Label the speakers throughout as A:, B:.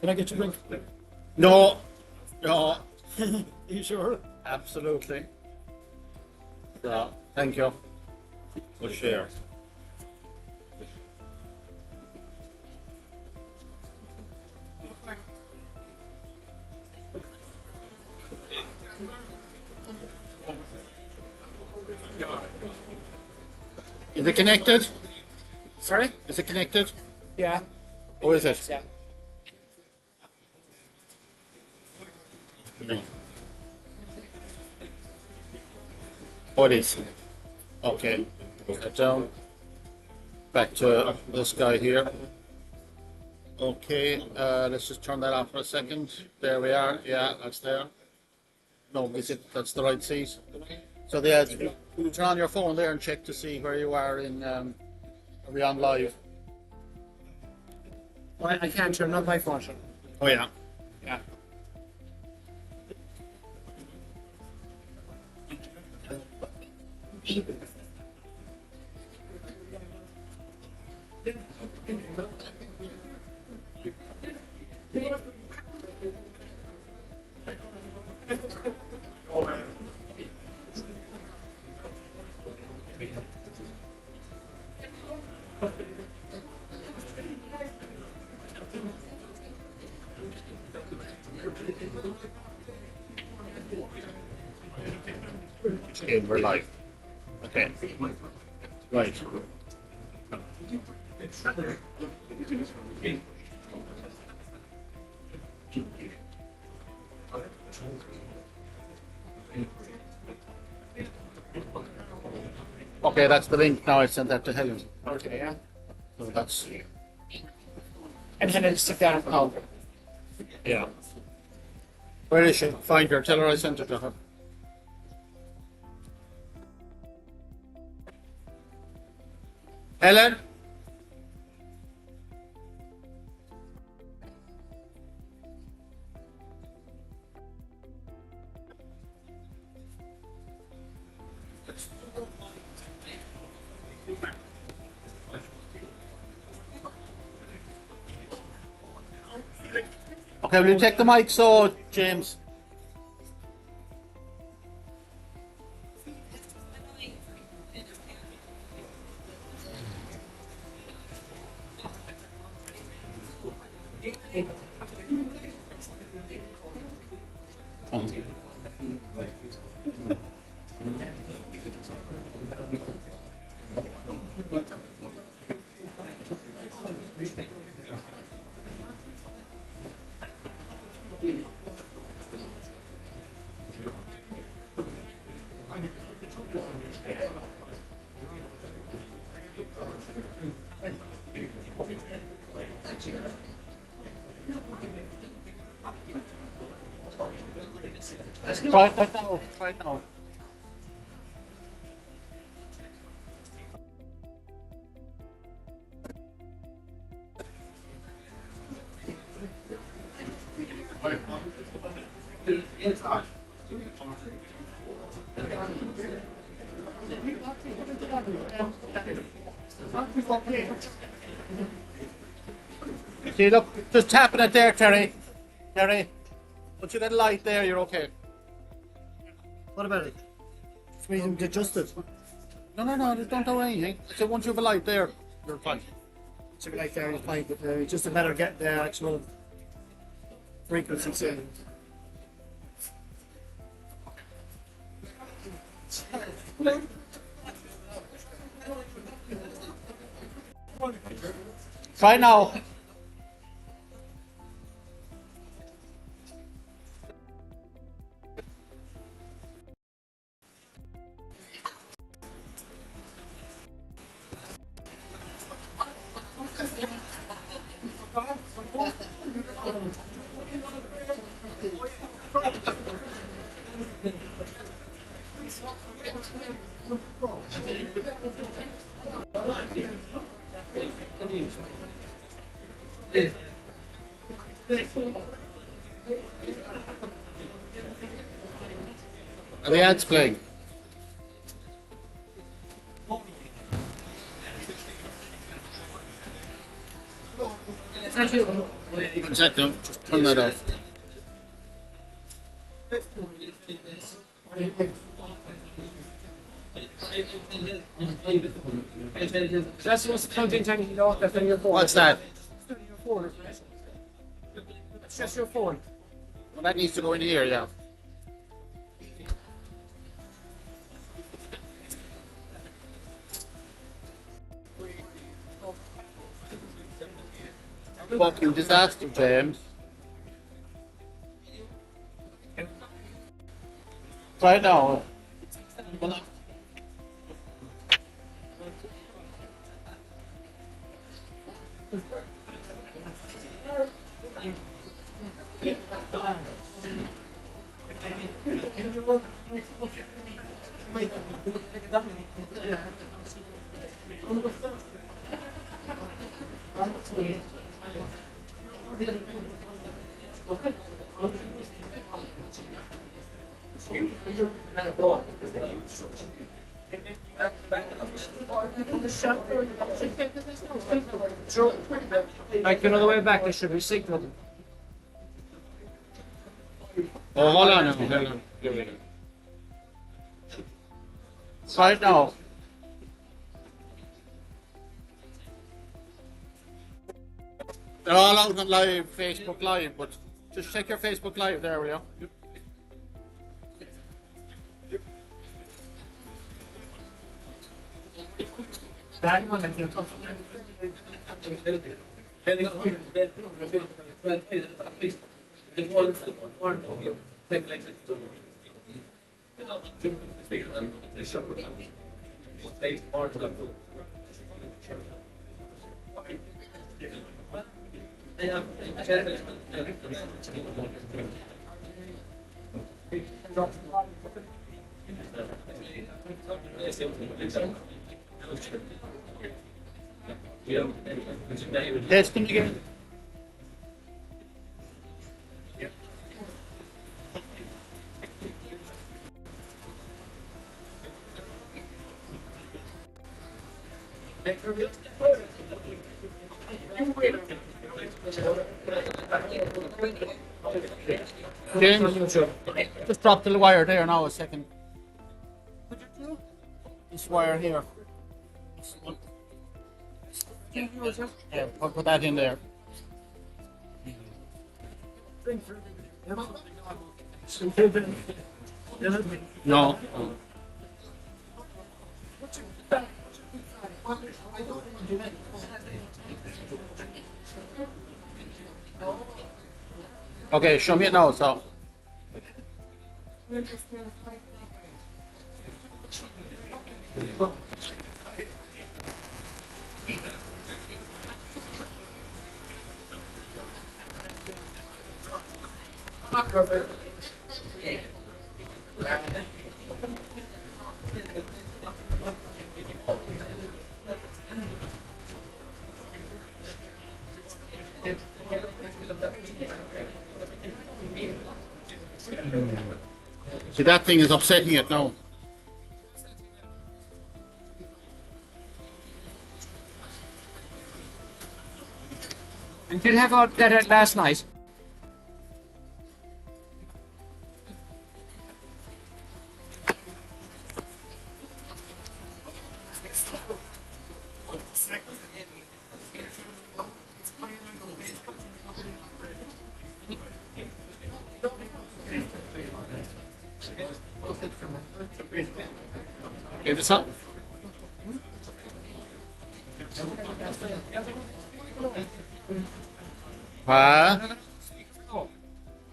A: Can I get you a drink?
B: No, no,
A: Are you sure?
B: absolutely. So, thank you. We'll share. Is it connected?
A: Sorry?
B: Is it connected?
A: Yeah.
B: Or is it?
A: Yeah.
B: No. Oh, it is. Okay. Set down. Back to this guy here. Okay, let's just turn that off for a second. There we are. Yeah, that's there. No, is it? That's the right seat. So you turn on your phone there and check to see where you are in. Are we on live?
A: Well, I can't turn on my phone. Sure.
B: Oh yeah.
A: Yeah.
B: Okay, we're live. Okay. Right. Okay, that's the link. Now I sent that to Helen.
A: Okay, yeah.
B: So that's
A: And then I stick that on call.
B: yeah. Where is she? Find her. Tell her I sent it to her. Helen? Okay, will you take the mic so, James? Try it now. Try it now. See, look, just tapping it there, Terry. Terry, put your little light there, you're okay.
A: What about it? It's being adjusted.
B: No, don't do anything. I said once you have a light there, you're fine.
A: So like there is fine, but it's just a matter of getting the actual frequencies in.
B: Try now. Are the ads playing?
A: Thank you.
B: Is that done? Just turn that off.
A: That's what's counting time, you know, that's on your phone.
B: What's that?
A: That's on your phone. It's just your phone.
B: Well, that needs to go in here, yeah. Fucking disaster, James. Right now.
A: Like another way back, there should be signal.
B: Oh, hold on now. Hold on. Right now. They're all out on live, Facebook Live, but just check your Facebook Live there, will you?
A: That one, I think.
B: Testing again. James, just drop the wire there now a second. This wire here. This one. Yeah, put that in there. No. Okay, show me it now, so. See, that thing is upsetting it now.
A: And did have that last night.
B: Okay, this up.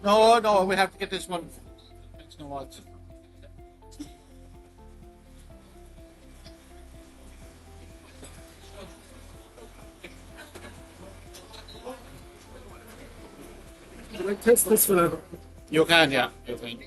B: No, we have to get this one. It's no odds.
A: Can I test this for them?
B: You can, yeah. You can.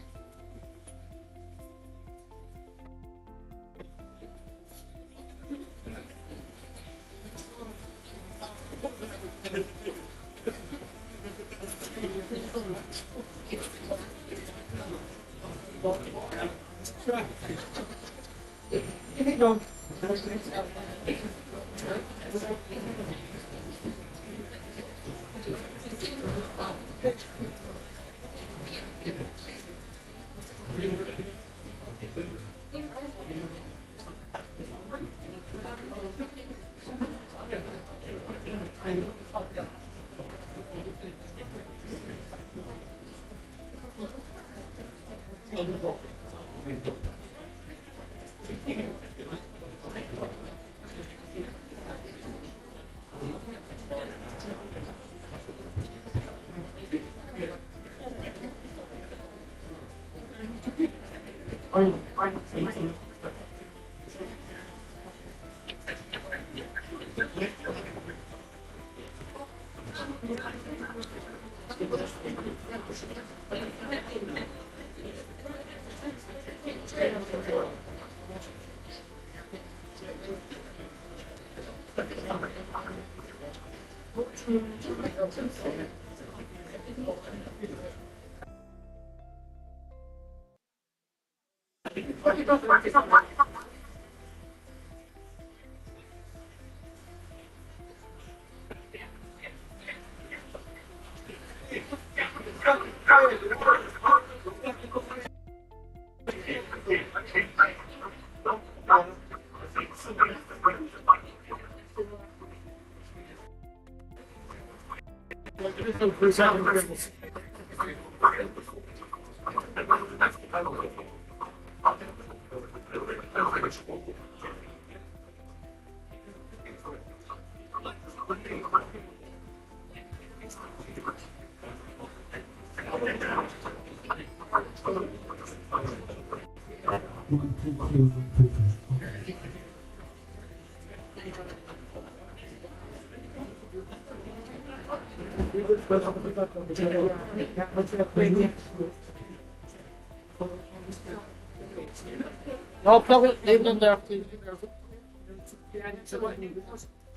B: No, plug it, leave it in there, please.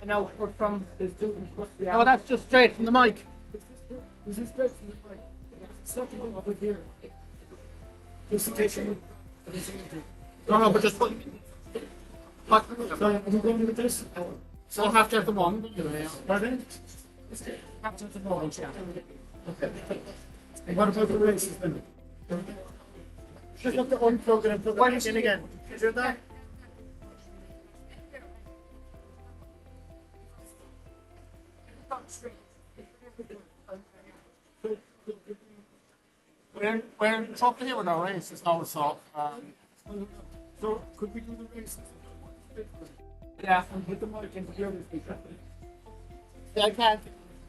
C: And now we're from the
B: No, that's just straight from the mic.
A: Is this straight from the mic? Something over here. Just in case you.
B: No, but just put.
A: So, are you going with this?
B: So I'll have to have the one.
A: Pardon?
C: Have to the moment, yeah.
A: Okay. And what about the races then? Just have to unplug it and plug it back in again. Is it that?
B: We're in trouble here with our races now, so.
A: So, could we do the races?
C: Yeah.
A: And put the mic into the other speaker?
B: Yeah, I can.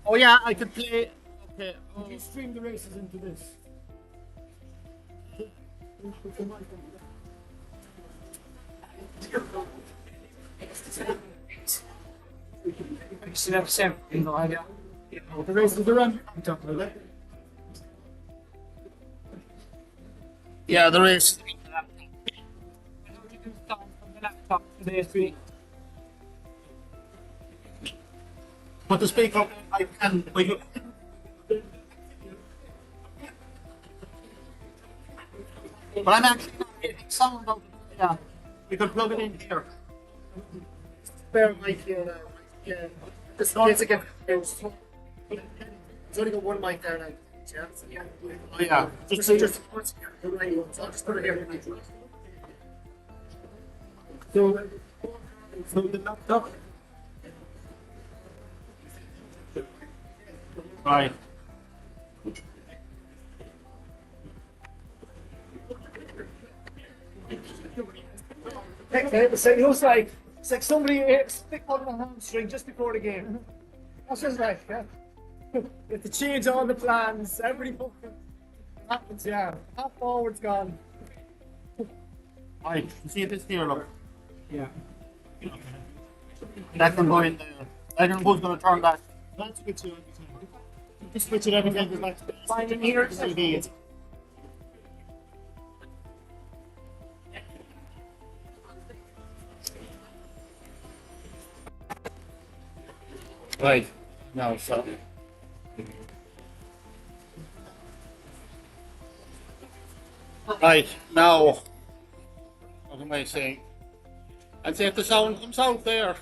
B: Oh, yeah, I could play. Okay.
A: Could you stream the races into this? Put the mic on.
C: Should have same, you know, idea.
A: The races are on. I'm talking about that.
B: Yeah, the race.
C: From the laptop to the USB.
B: Put the speaker up. I can. We can. But I'm actually not getting sound out of it. Yeah. We could plug it in here.
A: Spare mic here now. Yeah. This noise again. It's only got one mic there now. Yeah.
B: Oh, yeah.
A: Just I'll just put it here. So the laptop.
B: Right.
A: It looks like it's like somebody stick on the hamstring just before the game. That's just like, yeah. You have to change all the plans. Everybody fucking happens, yeah. Half forward's gone.
B: Right. You see this here, look.
A: Yeah.
B: That can go in there. I don't know who's going to turn that.
A: That's switch it every time. Just switch it every time goes back to the
C: Finding here.
A: TV.
B: Right. Now, so. Right. Now. What am I saying? I'd say if the sound comes out there.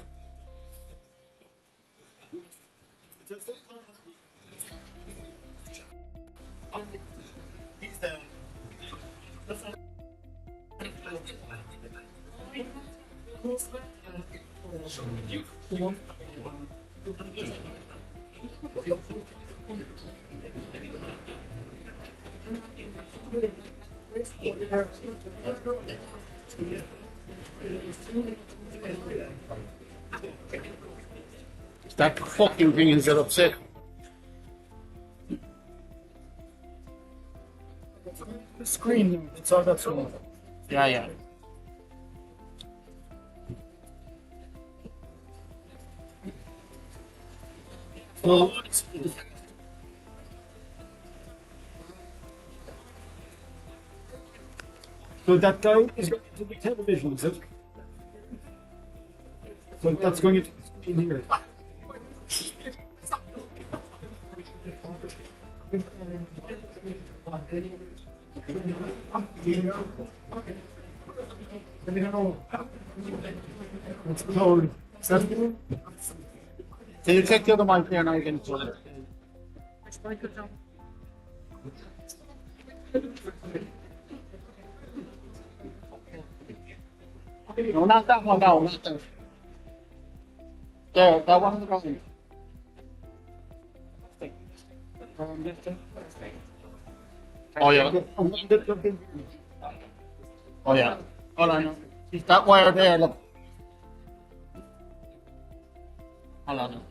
B: That fucking thing is that upset.
A: The screen, it's all that's wrong.
B: Yeah, yeah.
A: So that guy is going into the television, is it? So that's going into the screen here. It's cold. Is that
B: Can you check the other mic there now again? No, not that one, no, not that. There, that one on the ground. Oh yeah. Oh yeah. Hold on. That wire there, look. Hold on.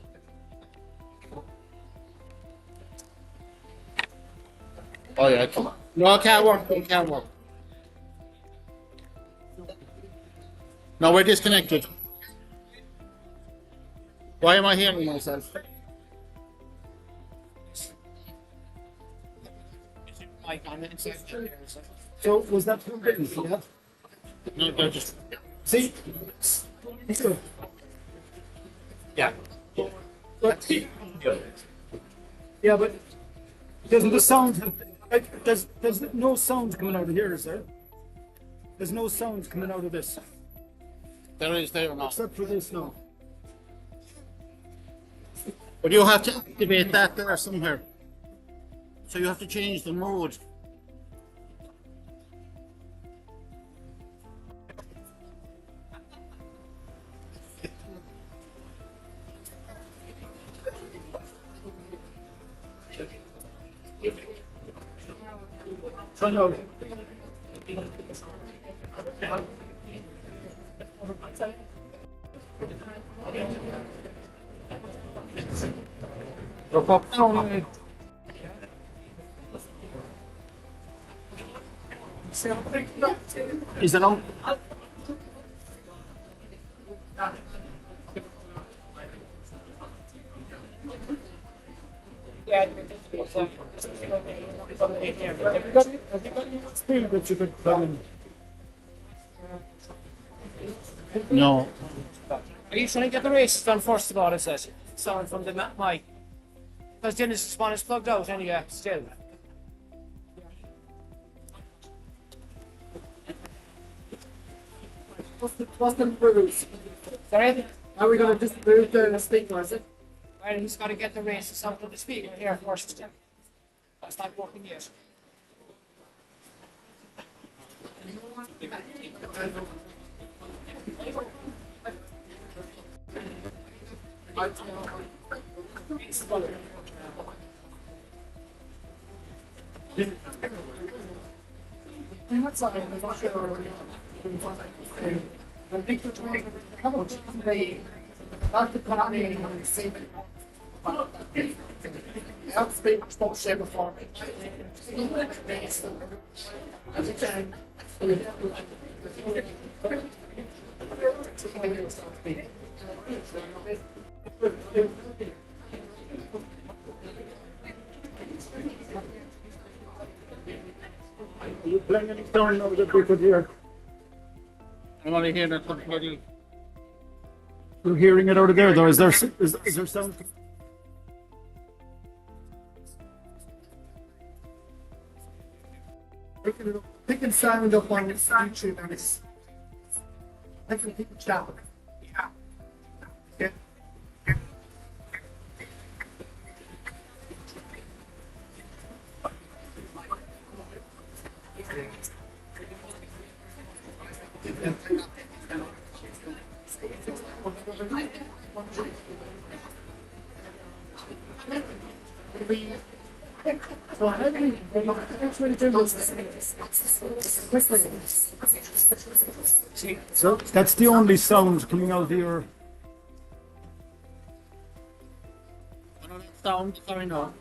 B: Oh yeah, come on. No, it can't work. It can't work. No, we're disconnected. Why am I hearing myself?
C: Mic on the inside there, so.
A: so? Was that from Britain? Yeah.
B: No, they're just.
A: See. So,
C: Yeah.
A: but, yeah, but doesn't the sound? There's no sound coming out of here, is there? There's no sound coming out of this
B: There is there now.
A: except for this now.
B: But you have to activate that there somewhere. So you have to change the mode.
A: So no.
B: Look up down. Is it on?
C: Yeah.
A: Speed that you could plug in.
B: No.
C: Are you trying to get the races done first of all, is it? Sound from the mic. Because then this one is plugged out anyway, still.
A: What's the rules?
C: Sorry?
A: Are we going to just move the speaker, is it?
C: Well, he's got to get the races sound from the speaker here first. That's not working yet.
A: You're playing any sound now that we could hear.
B: I'm only hearing it from bloody.
A: You're hearing it out of there, though. Is there sound? Picking sound up on YouTube and it's making people shout. Yeah. Yeah. So that's the only sound coming out of your.
B: Sound, sorry, no.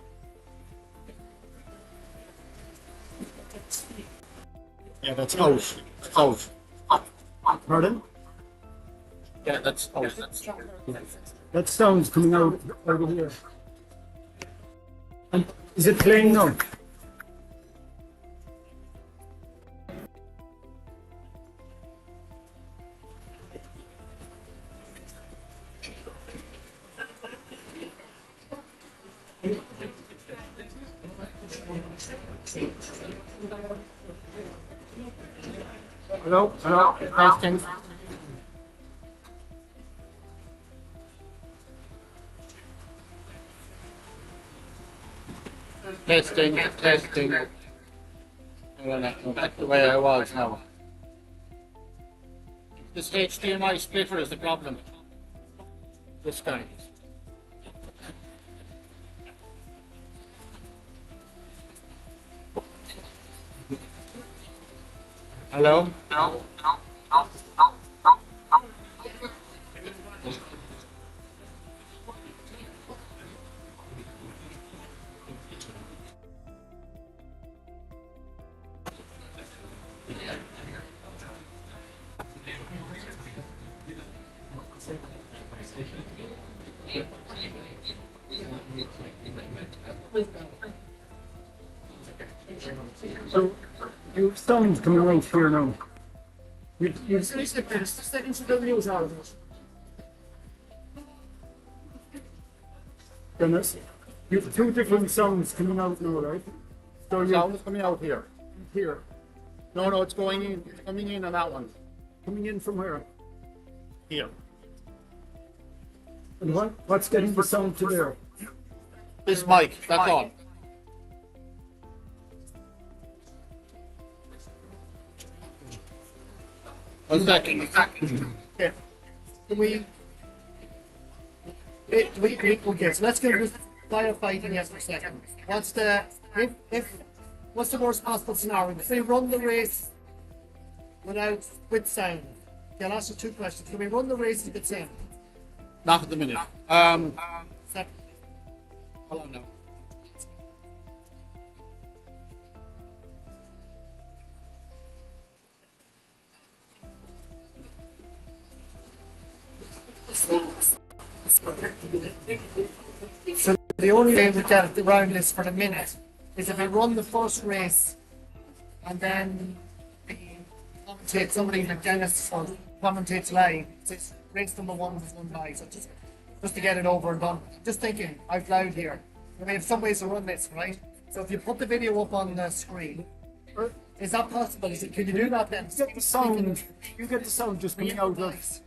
B: Yeah, that's out. Out.
A: Pardon?
B: Yeah, that's out.
A: That sound's coming out over here. And is it playing now? Hello? Hello?
B: Testing. Testing, testing. Back the way I was now. This HDMI splitter is the problem. This guy. Hello?
A: So your sound's coming out here now. You Dennis, you have two different sounds coming out now, right? So you
B: Sound is coming out here.
A: here.
B: No, it's going in. It's coming in on that one.
A: Coming in from where?
B: Here.
A: And what's getting the sound to there?
B: This mic, that's all. One second.
C: Okay. Can we? Okay, so let's get this firefighting here for a second. What's the worst possible scenario? If they run the race with sound? Okay, I'll ask you two questions. Can we run the race with sound?
B: Not at the minute.
C: Second.
B: Hold on now.
C: So the only way we get around this for the minute is if we run the first race and then we commentate somebody like Dennis or commentates live. It's race number 1 was won by, so just to get it over and done. Just thinking out loud here. We have some ways to run this, right? So if you put the video up on the screen, is that possible? Can you do that then?
A: You get the sound. You get the sound just coming out of.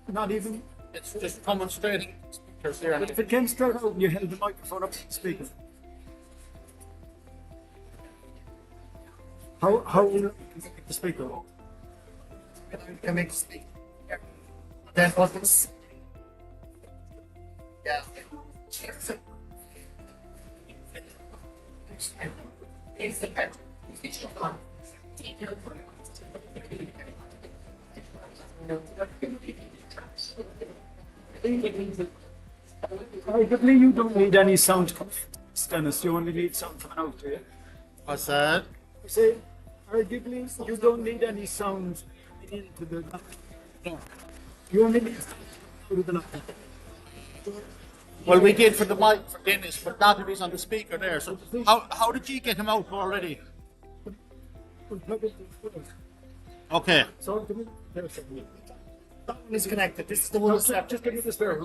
A: Not even.
B: It's just coming straight in. Speakers here.
A: But if it came straight out and you held the microphone up to the speaker. How will you make the speaker?
C: Can make speak. Then what is? Yeah.
A: Arguably, you don't need any sound coming in, Dennis. You only need sound coming out, do you?
B: What's that?
A: I say, arguably, you don't need any sound coming into the.
B: No.
A: You only need sound out of the.
B: Well, we did for the mic for Dennis, but not if he's on the speaker there. So how did you get him out already? Okay.
A: So, give me. There's something.
C: That one is connected. This is the one that's left.
A: Just give me the spare.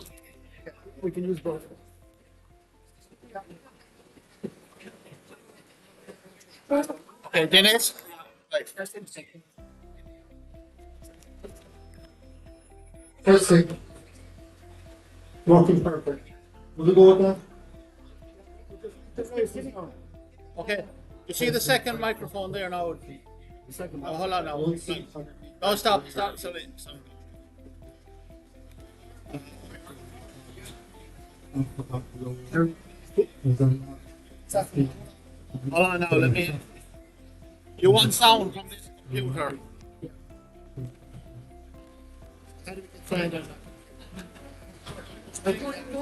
A: We can use both.
B: Okay, Dennis. Right.
A: Testing. Working perfect. Will you go with that?
B: Okay. You see the second microphone there now?
A: Second.
B: Oh, hold on now. No, stop. Sorry. Hold on now. Let me. You want sound from this computer?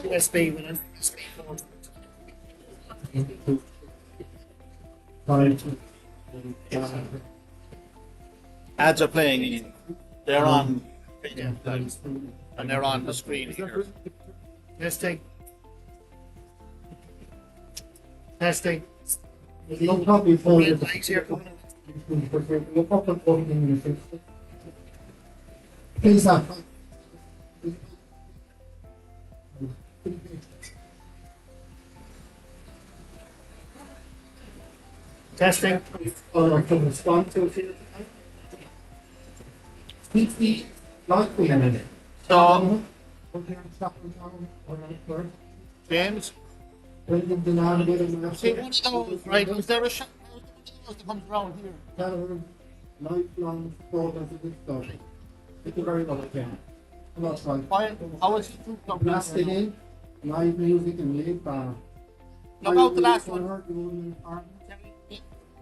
C: USB when I'm
B: Ads are playing. They're on. And they're on the screen here.
C: Testing. Testing.
D: You'll probably fall
C: Red
D: into
C: lights here coming up.
D: you'll probably fall into your Please have.
C: Testing.
D: From respond to it. Speak the likely in it.
B: So,
D: Okay, stop and down, or not first.
B: James,
D: When the navigator will
B: see one of those, right? Is there a shot that comes around here?
D: Tell lifelong progress of this stuff. It's a very well again. That's right.
B: Why? How is it?
D: Blasting in, live music and live bar.
B: Look out the last one.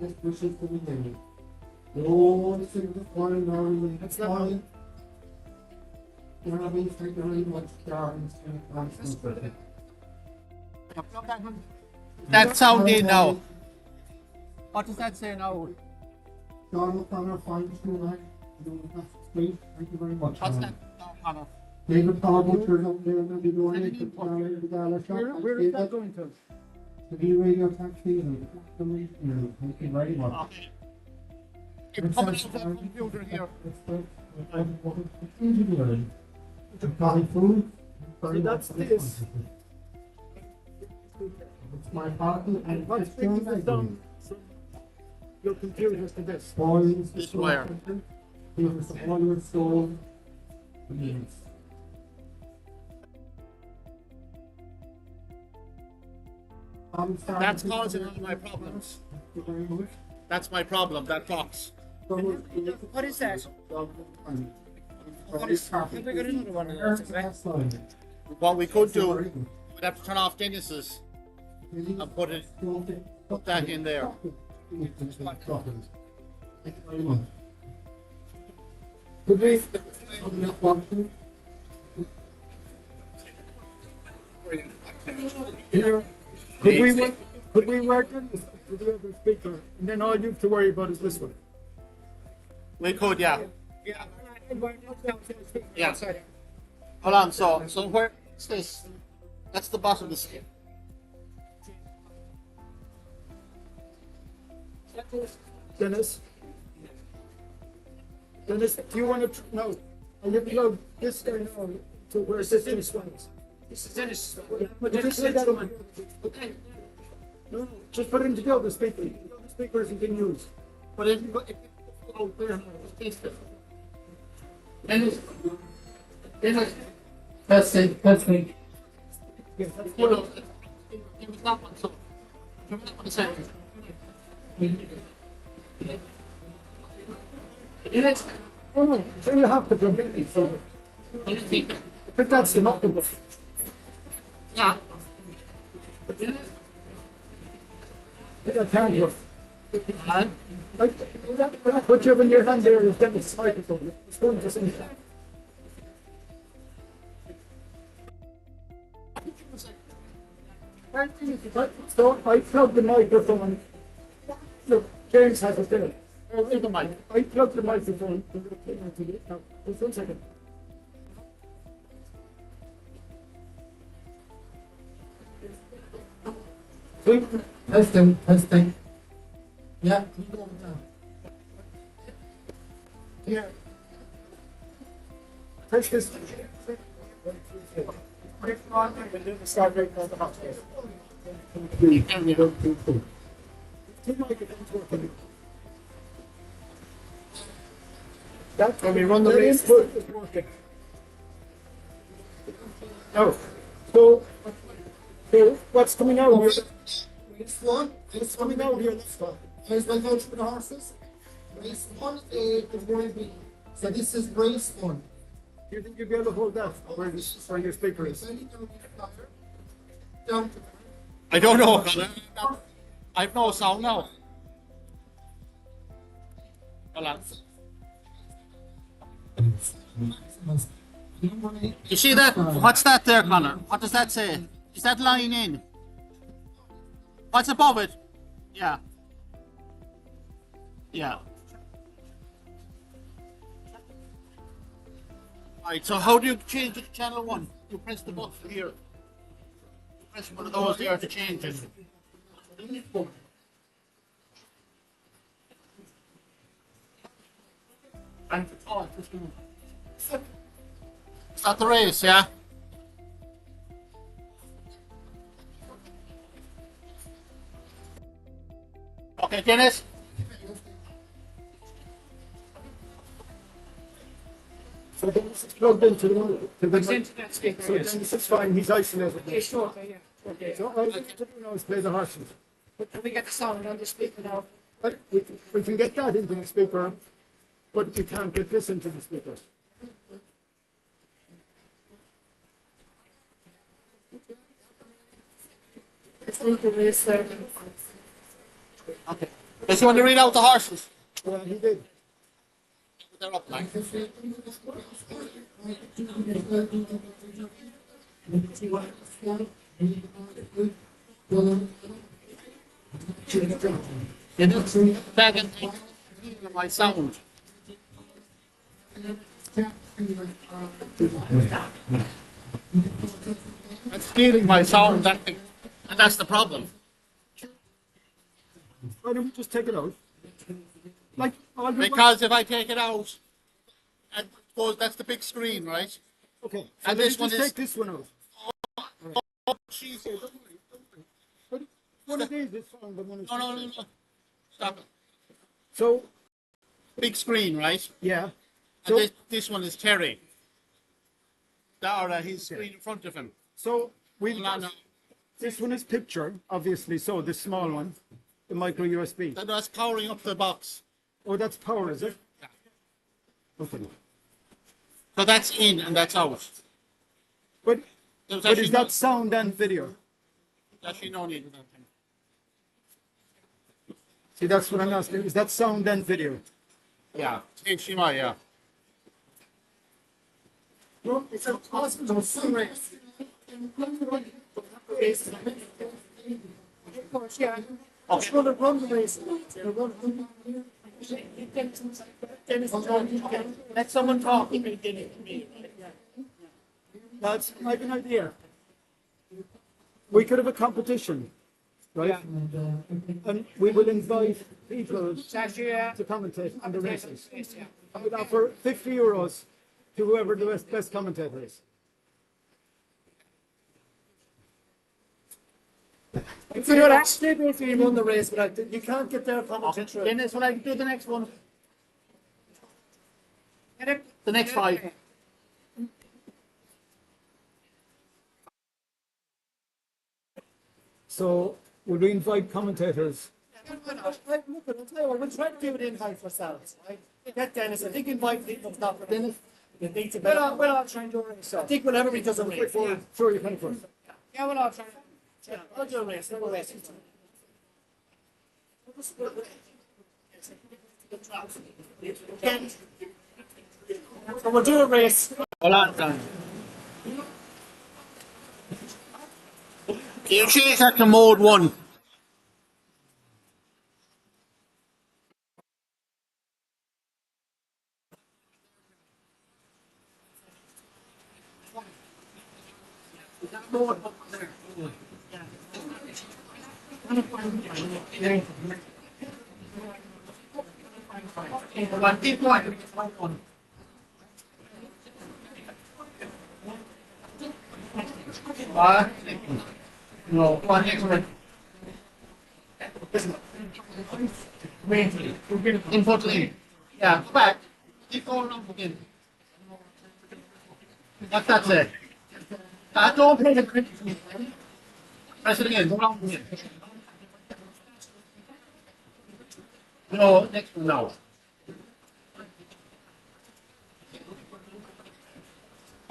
D: This wishes to be made. No, this is the point now. It's fine. You're not being very much gardens and constant.
B: That sound in now. What does that say now?
D: John O'Connor, fine tonight. Street. Thank you very much.
B: What's that? Connor?
D: David Paul Butcher's up there, maybe going into the gala shop.
A: Where is that going to?
D: To be radio taxi and thank you very much.
B: Okay. It's coming out of the computer here.
D: Engineering. Buying food.
A: See, that's this.
D: It's my partner and
A: What
D: it's
A: brings us down from your computers to this?
D: boys.
B: This wire.
D: Here's the boiler stove. Yes.
B: That's causing all my problems.
D: Thank you very much.
B: That's my problem, that box.
C: What is that?
D: What is
C: Have we got another one of those today?
B: What we could do, we'd have to turn off Dennis's and put that in there.
D: Could we?
A: Here, could we work in this with the other speaker? And then all you have to worry about is this one.
B: We could, yeah. Yeah. Hold on, so where's this? That's the bottom of the scale.
A: Dennis? Dennis, do you want to, no, are you plug this guy now to where it says Dennis Swans?
C: This is Dennis.
A: No, just put it into the other speaker. The other speaker isn't being used.
B: But if you out there, it's this.
D: Testing.
A: Yeah, that's
B: You
A: good.
B: know, it was that one, so. Remember that one second.
A: Oh, no, so you have to plug it in, so, but that's the not the one.
B: Yeah.
A: That can't work. Like, what you have in your hand there is Dennis' microphone. It's going to sing that. So I plugged the microphone. Look, James has it there.
B: Oh, in the mic.
A: I plugged the microphone. Now, just 1 second.
D: Testing. Yeah.
A: Here. Press this. Put it on and then start right now the hot space. Two microphones working. That's when we run the race. It's working. No. So what's coming out here?
D: This one.
A: What's coming out here? This one.
D: Here's my coach for the horses. Race 1A is going to be, so this is race 1.
A: Do you think you'll be able to hold that where your speaker is?
D: Down.
B: I don't know, Connor. I've no sound now. Hold on. You see that? What's that there, Connor? What does that say? Is that line in? What's above it? Yeah. Yeah. Right, so how do you change it to channel 1? You press the button here. You press one of those there to change it. And is that the race, yeah? Okay, Dennis?
A: So Dennis is plugged into the
C: It's into that speaker,
A: So
C: yes.
A: Dennis is fine, he's isolated.
C: Okay, sure, okay, yeah. Okay.
A: So all we have to do now is play the horses.
C: But can we get the sound on the speaker now?
A: But we can get that into the speaker, but we can't get this into the speaker.
C: It's a little race there.
B: Okay. Does you want to read out the horses?
A: Well, he did.
B: They're up like. You know, back in my sound. That's stealing my sound, and that's the problem.
A: Why don't we just take it out? Like, all we
B: Because if I take it out, I suppose that's the big screen, right?
A: okay, so
B: and
A: then
B: this
A: just
B: one is-
A: take this one out.
B: Oh, Jesus.
A: But one of these is fine, but one is
B: No, no, no, no. Stop it.
A: So,
B: Big screen, right?
A: yeah.
B: And
A: So,
B: this one is Terry. Or his screen in front of him.
A: so we've
B: No, no.
A: this one is picture, obviously, so this small one, the micro USB.
B: That's powering up the box.
A: Oh, that's power, is it?
B: Yeah.
A: Okay.
B: So that's in and that's out.
A: But,
B: There's
A: but
B: actually
A: is
B: no-
A: that sound and video?
B: actually no need of that thing.
A: See, that's what I'm asking. Is that sound and video?
B: Yeah. HDMI, yeah.
C: No, it's a hospital sun race. Of course, yeah. It's going to run the race. It'll run. Dennis is on. Let someone talk. Dennis.
A: Lads, I have an idea. We could have a competition, right? And we will invite people to commentate on the races. And we'll offer €50 to whoever the best commentator is.
C: If you actually if you run the race, but you can't get there commentator.
B: Dennis, will I do the next one? The next 5.
A: So will we invite commentators?
C: We'll try to do it invite for ourselves, right? Get Dennis. I think invite people not for Dennis. We'll all try and do a race. I think when everybody does a race. Yeah,
A: Sure, you can first.
C: we'll all try. Yeah, I'll do a race. We'll race. So we'll do a race.
B: Hold on, Don. Can you change that to mode 1? No, one next one. Input link. Yeah, go back. Keep going up again. What's that say? Don't play the cricket. Press it again. Go down again. No, next one now.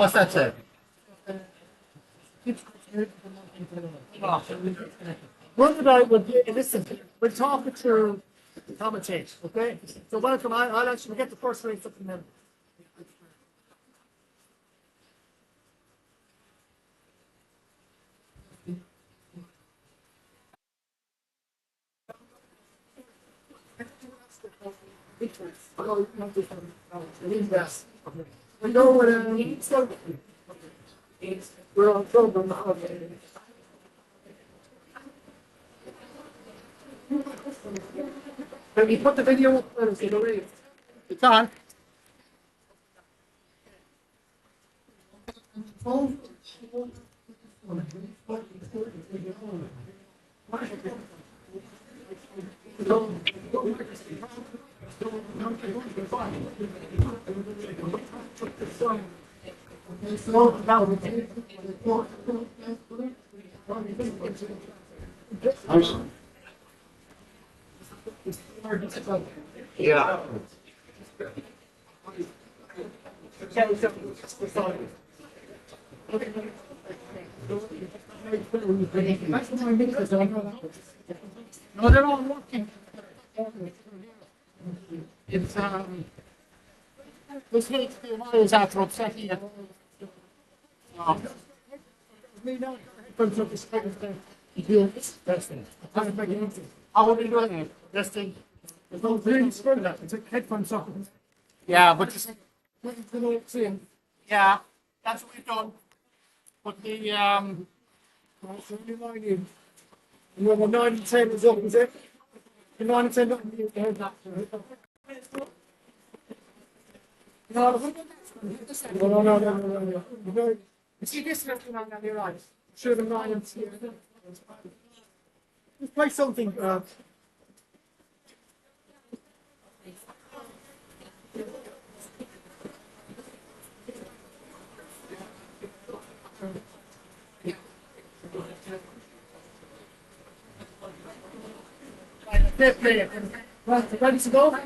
B: What's that say?
A: Run it out, listen, we'll talk it through, commentate, okay? So welcome, I'll actually get the first race up from them. We know what we're on program. Can we put the video up?
B: It's on. Yeah.
A: No, they're all working. It's this needs to be miles after upsetting it. Me now, headphones up the second thing. You feel this testing. How are we doing it? Testing. There's no dreams for that. It's a headphones up.
B: Yeah, but
A: Yeah, that's what we've done. But the number 9 and 10 is up, is it? The 9 and 10 up in the head that. No. You see this left on your right? Show them 9 and 10. Let's play something. Right, ready to go?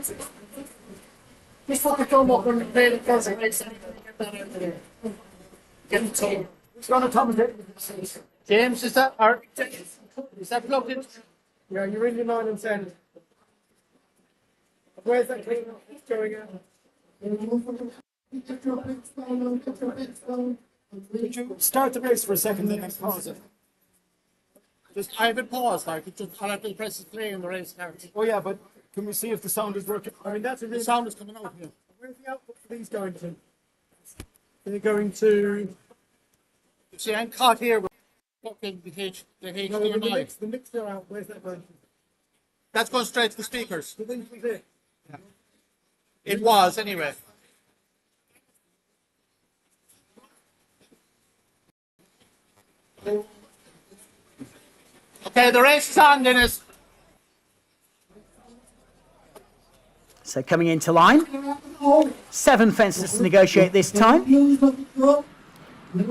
A: Just put the thumb up and play the first race. Get the toe. It's gonna come with it.
B: James, is that plugged in?
A: Yeah, you're in your 9 and 10. Where's that clean up? It's going out. Could you start the race for a second, then pause it?
B: Just I have it paused. Like it just I'll have to press 3 and the race starts.
A: Oh yeah, but can we see if the sound is working? I mean, that's a
B: The
A: really...
B: sound is coming out here.
A: Where's the output for these going to? They're going to...
B: You see, I'm caught here with fucking the HDMI.
A: The mixer out. Where's that going?
B: That's going straight to the speakers.
A: The thing was it.
B: It was anyway. Okay, the race is on, Dennis.
E: So coming into line, 7 fences to negotiate this time.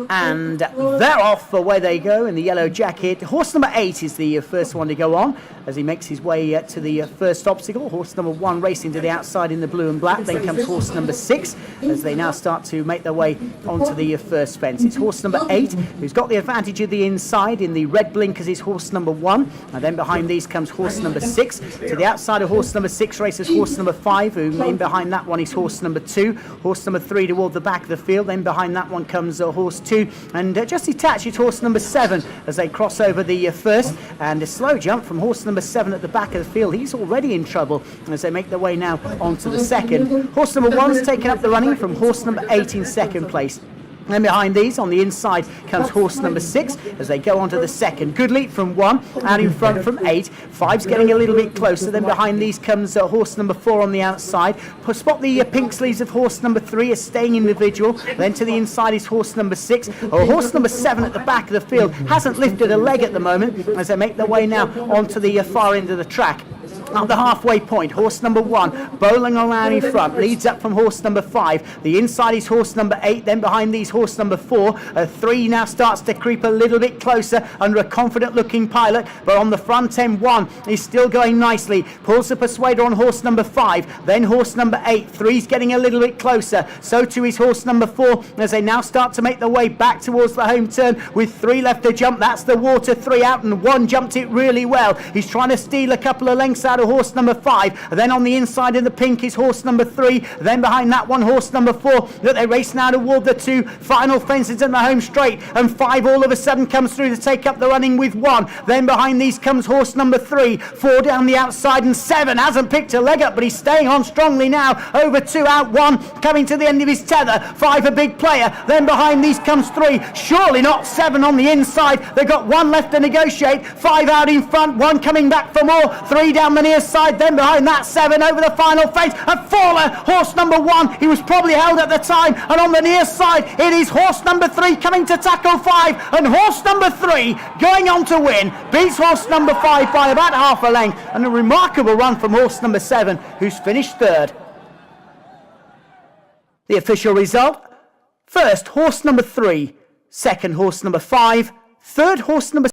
E: And they're off, away they go in the yellow jacket. Horse number 8 is the first one to go on as he makes his way to the first obstacle. Horse number 1 racing to the outside in the blue and black. Then comes horse number 6 as they now start to make their way onto the first fence. It's horse number 8 who's got the advantage of the inside in the red blinkers is horse number 1. And then behind these comes horse number 6. To the outside of horse number 6 races horse number 5, who in behind that one is horse number 2. Horse number 3 toward the back of the field. Then behind that one comes horse 2. And just detached is horse number 7 as they cross over the first. And a slow jump from horse number 7 at the back of the field. He's already in trouble as they make their way now onto the second. Horse number 1's taken up the running from horse number 8 in second place. And behind these, on the inside, comes horse number 6 as they go on to the second. Good lead from 1, out in front from 8. 5's getting a little bit closer. Then behind these comes horse number 4 on the outside. Spot the pink sleeves of horse number 3 is staying individual. Then to the inside is horse number 6. Horse number 7 at the back of the field hasn't lifted a leg at the moment as they make their way now onto the far end of the track. Up the halfway point, horse number 1 bowling around in front, leads up from horse number 5. The inside is horse number 8, then behind these horse number 4. 3 now starts to creep a little bit closer under a confident looking Pilot, but on the front end 1 is still going nicely. Pulls the Persuader on horse number 5, then horse number 8. 3's getting a little bit closer, so too is horse number 4 as they now start to make their way back towards the home turn with 3 left to jump. That's the water, 3 out, and 1 jumped it really well. He's trying to steal a couple of lengths out of horse number 5. Then on the inside in the pink is horse number 3. Then behind that one, horse number 4. That they race now toward the 2 final fences in the home straight. And 5 all of a sudden comes through to take up the running with 1. Then behind these comes horse number 3. 4 down the outside, and 7 hasn't picked a leg up, but he's staying on strongly now. Over 2 out, 1 coming to the end of his tether. 5 a big player. Then behind these comes 3. Surely not 7 on the inside. They've got 1 left to negotiate. 5 out in front, 1 coming back for more. 3 down the near side. Then behind that 7 over the final fence. And Faller, horse number 1. He was probably held at the time. And on the near side, it is horse number 3 coming to tackle 5. And horse number 3 going on to win. Beats horse number 5 by about half a length. And a remarkable run from horse number 7, who's finished 3rd. The official result: first, horse number 3. Second, horse number 5. Third, horse number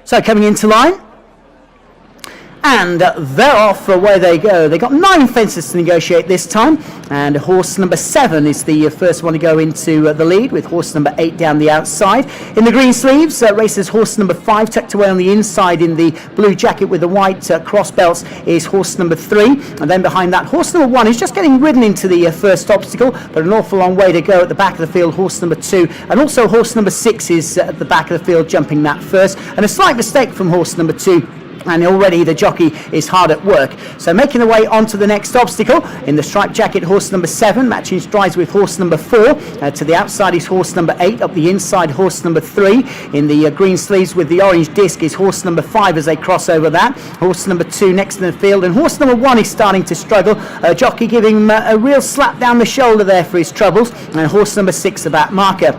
E: So coming into line. And they're off away they go. They got 9 fences to negotiate this time, and horse number 7 is the first one to go into the lead, with horse number 8 down the outside. In the green sleeves, races horse number 5 tucked away on the inside in the blue jacket with the white cross belts is horse number 3, and then behind that horse number 1 is just getting ridden into the first obstacle, but an awful long way to go at the back of the field. Horse number 2 and also horse number 6 is at the back of the field jumping that first, and a slight mistake from horse number 2. And already the jockey is hard at work. So making the way onto the next obstacle in the striped jacket, horse number 7, matching strides with horse number 4. To the outside is horse number 8. Up the inside, horse number 3. In the green sleeves with the orange disc is horse number 5 as they cross over that. Horse number 2 next in the field, and horse number 1 is starting to struggle. Jockey giving him a real slap down the shoulder there for his troubles, and horse number 6 the back marker.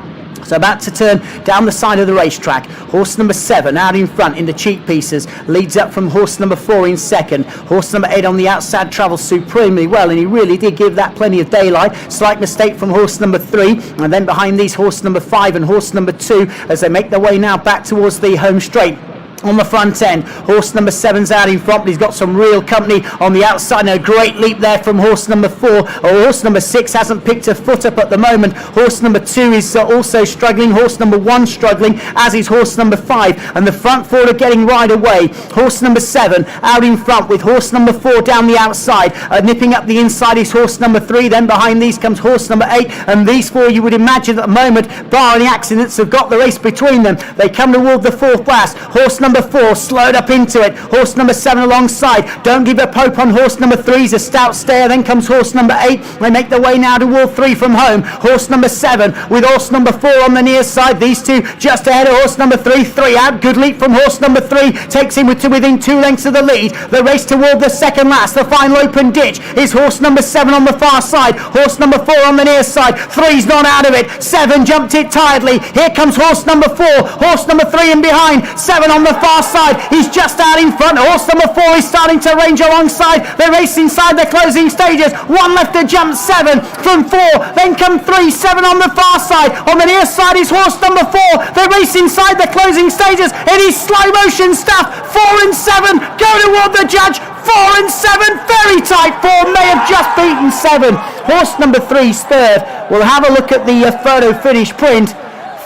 E: So about to turn down the side of the racetrack. Horse number 7 out in front in the cheek pieces, leads up from horse number 4 in second. Horse number 8 on the outside travels supremely well, and he really did give that plenty of daylight. Slight mistake from horse number 3, and then behind these horse number 5 and horse number 2 as they make their way now back towards the home straight. On the front end, horse number 7's out in front, but he's got some real company on the outside, and a great leap there from horse number 4. Horse number 6 hasn't picked a foot up at the moment. Horse number 2 is also struggling. Horse number 1 struggling, as is horse number 5, and the front 4 are getting right away. Horse number 7 out in front with horse number 4 down the outside. Nipping up the inside is horse number 3, then behind these comes horse number 8, and these 4 you would imagine at the moment, bar any accidents, have got the race between them. They come toward the 4th blast. Horse number 4 slowed up into it. Horse number 7 alongside. Don't give a pope on horse number 3's a stout stayer. Then comes horse number 8. They make their way now toward 3 from home. Horse number 7 with horse number 4 on the near side. These 2 just ahead of horse number 3. 3 out. Good leap from horse number 3. Takes him to within 2 lengths of the lead. The race toward the second last. The final open ditch is horse number 7 on the far side. Horse number 4 on the near side. 3's not out of it. 7 jumped it tiredly. Here comes horse number 4. Horse number 3 in behind. 7 on the far side. He's just out in front. Horse number 4 is starting to range alongside. They race inside the closing stages. 1 left to jump. 7 from 4. Then come 3. 7 on the far side. On the near side is horse number 4. They race inside the closing stages. It is slow motion stuff. 4 and 7 go toward the judge. 4 and 7 very tight. 4 may have just beaten 7. Horse number 3's third. We'll have a look at the photo finish print.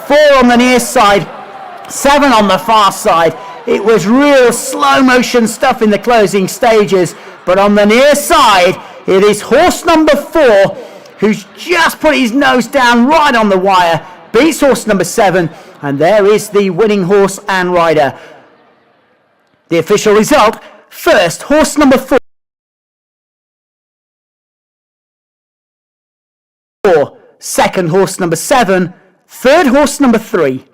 E: 4 on the near side. 7 on the far side. It was real slow motion stuff in the closing stages, but on the near side it is horse number 4 who's just put his nose down right on the wire, beats horse number 7, and there is the winning horse and rider. The official result: first horse number 4, second horse number 7, third horse number 3.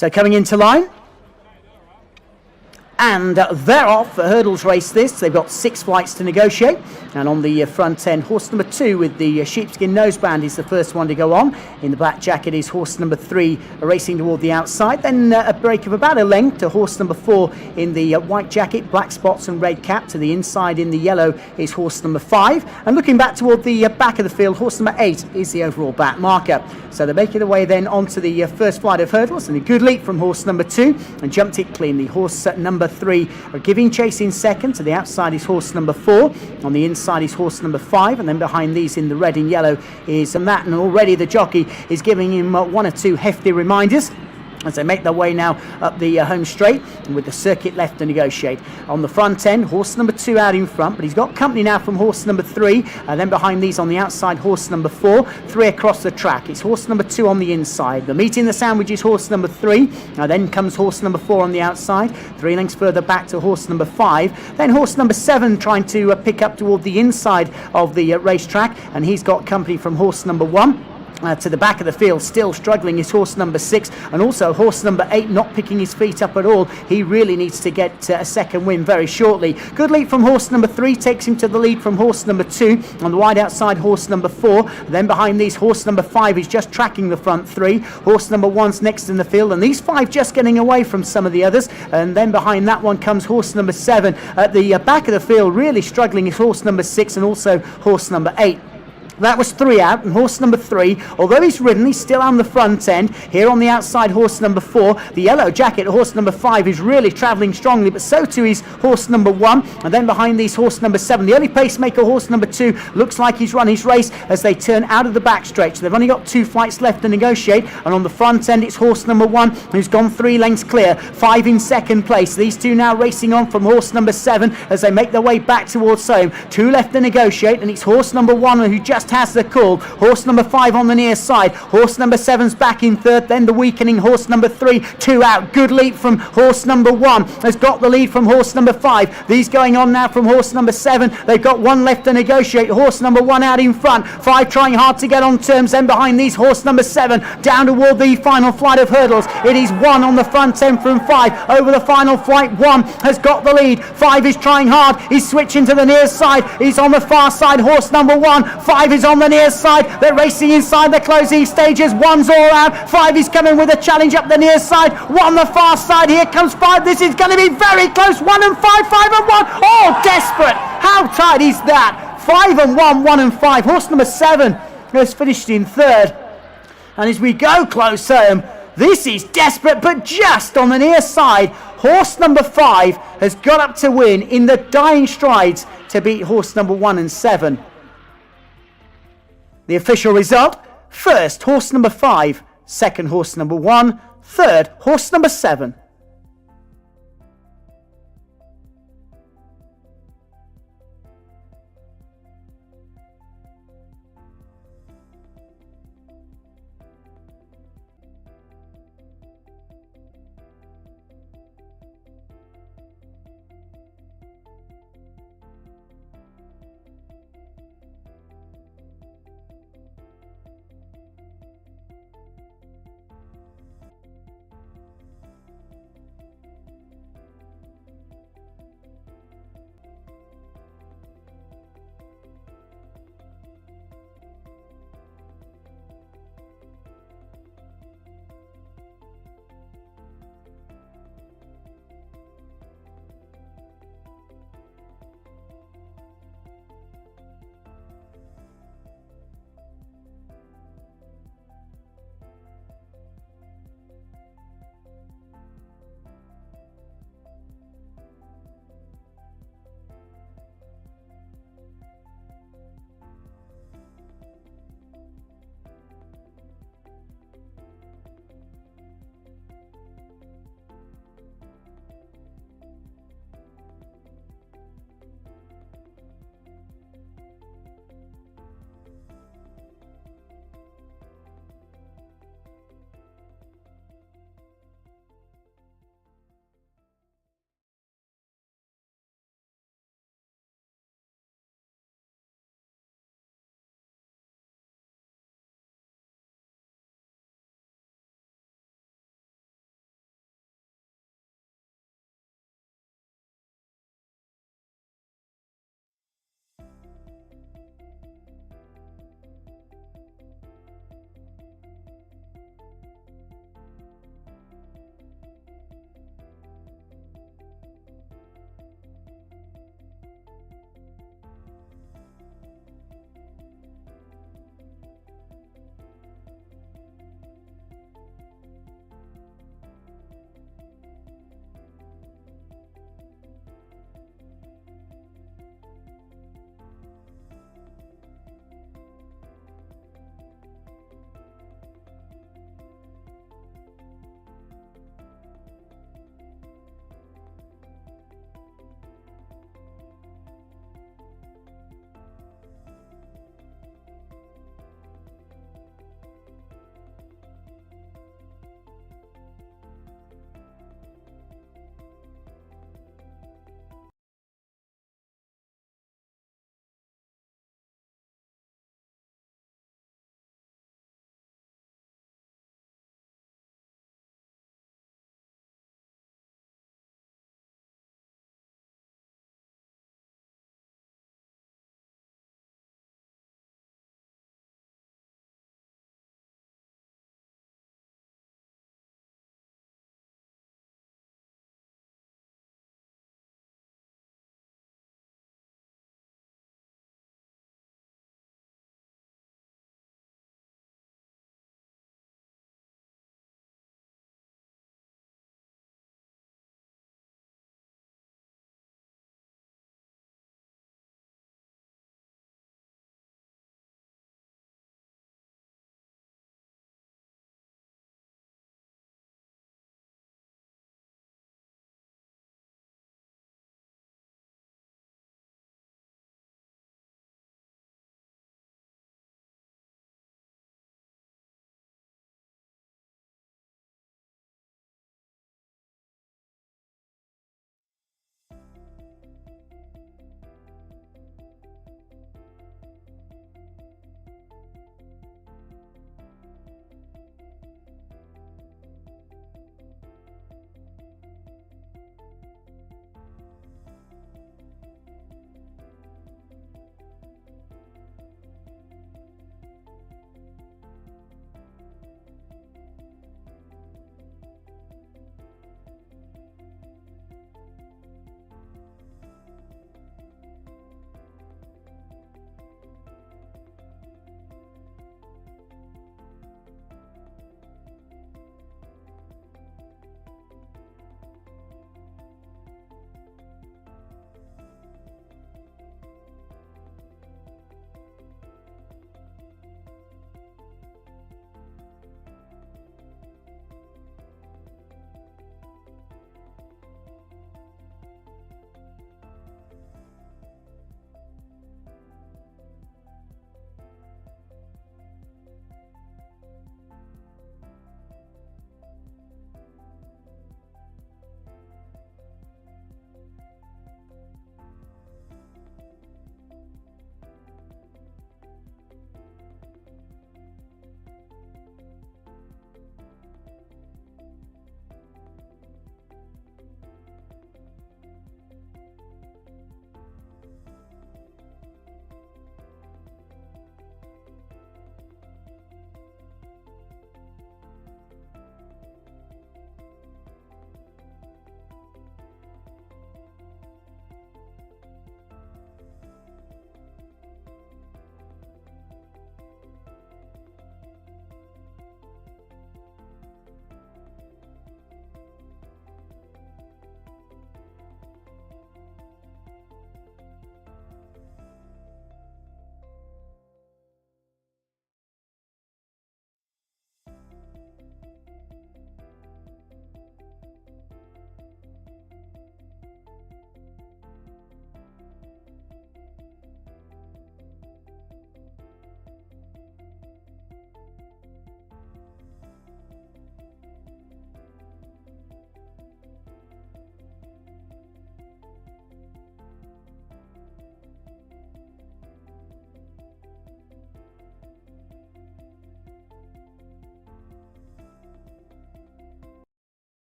E: So coming into line. And they're off. Hurdles race this. They've got 6 flights to negotiate. And on the front end, horse number 2 with the sheepskin noseband is the first one to go on. In the black jacket is horse number 3 racing toward the outside. Then a break of about a length to horse number 4 in the white jacket, black spots and red cap. To the inside in the yellow is horse number 5. And looking back toward the back of the field, horse number 8 is the overall back marker. So they're making their way then onto the first flight of hurdles. And a good leap from horse number 2 and jumped it cleanly. Horse number 3 are giving chase in second. To the outside is horse number 4. On the inside is horse number 5. And then behind these in the red and yellow is Matt. And already the jockey is giving him 1 or 2 hefty reminders as they make their way now up the home straight and with the circuit left to negotiate. On the front end, horse number 2 out in front, but he's got company now from horse number 3, and then behind these on the outside, horse number 4, 3 across the track. It's horse number 2 on the inside. The meat in the sandwich is horse number 3, then comes horse number 4 on the outside, 3 lengths further back to horse number 5, then horse number 7 trying to pick up toward the inside of the racetrack, and he's got company from horse number 1. To the back of the field, still struggling, is horse number 6, and also horse number 8 not picking his feet up at all. He really needs to get a second win very shortly. Good lead from horse number 3, takes him to the lead from horse number 2. On the wide outside, horse number 4. Then behind these, horse number 5 is just tracking the front 3. Horse number 1's next in the field, and these 5 just getting away from some of the others. And then behind that one comes horse number 7. At the back of the field, really struggling, is horse number 6 and also horse number 8. That was 3 out, and horse number 3, although he's ridden, he's still on the front end. Here on the outside, horse number 4. The yellow jacket, horse number 5, is really travelling strongly, but so too is horse number 1. And then behind these, horse number 7. The early pacemaker, horse number 2, looks like he's run his race as they turn out of the back stretch. They've only got 2 flights left to negotiate, and on the front end, it's horse number 1, who's gone 3 lengths clear. 5 in second place. These 2 now racing on from horse number 7 as they make their way back towards home. 2 left to negotiate, and it's horse number 1 who just has the call. Horse number 5 on the near side. Horse number 7's back in third. Then the weakening horse number 3, 2 out. Good leap from horse number 1. Has got the lead from horse number 5. These going on now from horse number 7. They've got 1 left to negotiate. Horse number 1 out in front. 5 trying hard to get on terms. Then behind these, horse number 7 down toward the final flight of hurdles. It is 1 on the front end from 5. Over the final flight, 1 has got the lead. 5 is trying hard. He's switching to the near side. He's on the far side. Horse number 1. 5 is on the near side. They're racing inside the closing stages. 1's all out. 5 is coming with a challenge up the near side. 1 the far side. Here comes 5. This is going to be very close. 1 and 5, 5 and 1. Oh, desperate. How tight is that? 5 and 1, 1 and 5. Horse number 7 has finished in third. And as we go close home, this is desperate, but just on the near side. Horse number 5 has got up to win in the dying strides to beat horse number 1 and 7. The official result: first, horse number 5, second, horse number 1, third, horse number 7.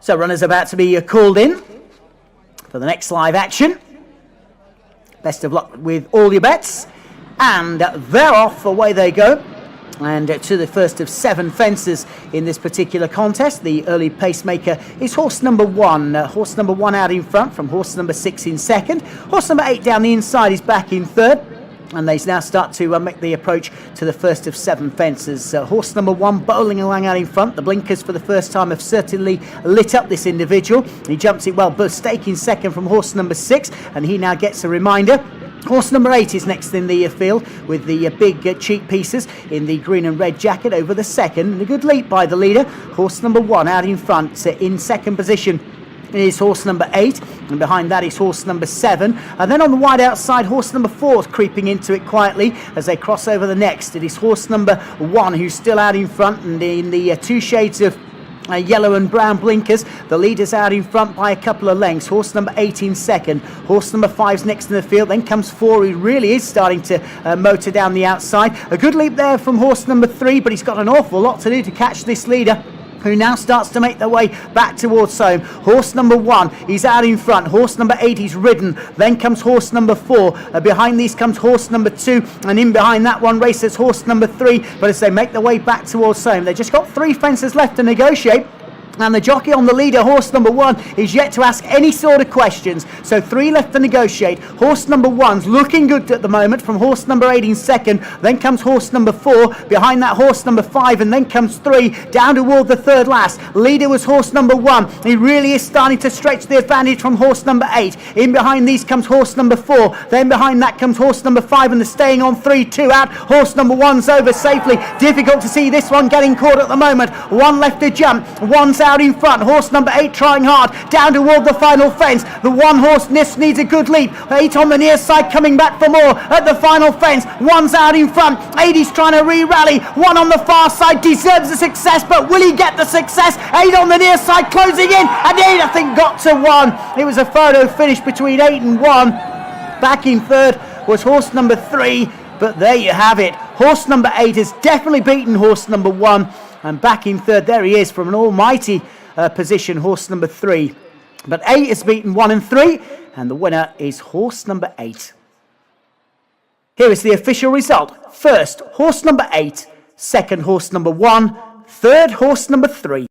E: So runners about to be called in for the next live action. Best of luck with all your bets. And they're off, away they go. And to the first of 7 fences in this particular contest. The early pacemaker is horse number 1. Horse number 1 out in front from horse number 6 in second. Horse number 8 down the inside is back in third. And they now start to make the approach to the first of 7 fences. Horse number 1 bowling along out in front. The blinkers for the first time have certainly lit up this individual. He jumps it well, but stake in second from horse number 6. And he now gets a reminder. Horse number 8 is next in the field with the big cheek pieces in the green and red jacket over the second. And a good leap by the leader. Horse number 1 out in front in second position is horse number 8, and behind that is horse number 7. And then on the wide outside, horse number 4 creeping into it quietly as they cross over the next. It is horse number 1 who's still out in front, and in the 2 shades of yellow and brown blinkers. The leader's out in front by a couple of lengths. Horse number 8 in second. Horse number 5's next in the field. Then comes 4, who really is starting to motor down the outside. A good leap there from horse number 3, but he's got an awful lot to do to catch this leader, who now starts to make their way back towards home. Horse number 1, he's out in front. Horse number 8, he's ridden. Then comes horse number 4. Behind these comes horse number 2. And in behind that one races horse number 3. But as they make their way back towards home, they've just got 3 fences left to negotiate. And the jockey on the leader, horse number 1, is yet to ask any sort of questions. So 3 left to negotiate. Horse number 1's looking good at the moment from horse number 8 in second. Then comes horse number 4. Behind that, horse number 5. And then comes 3 down toward the third last. Leader was horse number 1. He really is starting to stretch the advantage from horse number 8. In behind these comes horse number 4. Then behind that comes horse number 5. And they're staying on 3-2 out. Horse number 1's over safely. Difficult to see this one getting caught at the moment. 1 left to jump. 1's out in front. Horse number 8 trying hard down toward the final fence. The 1 horse needs a good leap. 8 on the near side coming back for more at the final fence. 1's out in front. 8 is trying to re-rally. 1 on the far side deserves the success, but will he get the success? 8 on the near side closing in, and 8 I think got to 1. It was a photo finish between 8 and 1. Back in third was horse number 3, but there you have it. Horse number 8 has definitely beaten horse number 1. And back in third, there he is from an almighty position, horse number 3. But 8 has beaten 1 and 3, and the winner is horse number 8. Here is the official result. First, horse number 8. Second, horse number 1. Third, horse number 3.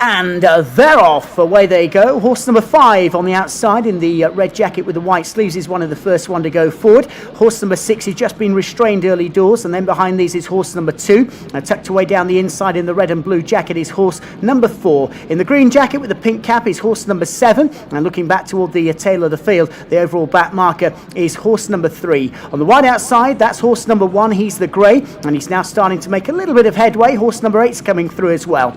E: And they're off. Away they go. Horse number 5 on the outside in the red jacket with the white sleeves is one of the first one to go forward. Horse number 6 has just been restrained early doors, and then behind these is horse number 2. Tucked away down the inside in the red and blue jacket is horse number 4. In the green jacket with the pink cap is horse number 7. And looking back toward the tail of the field, the overall back marker is horse number 3. On the wide outside, that's horse number 1. He's the grey, and he's now starting to make a little bit of headway. Horse number 8's coming through as well.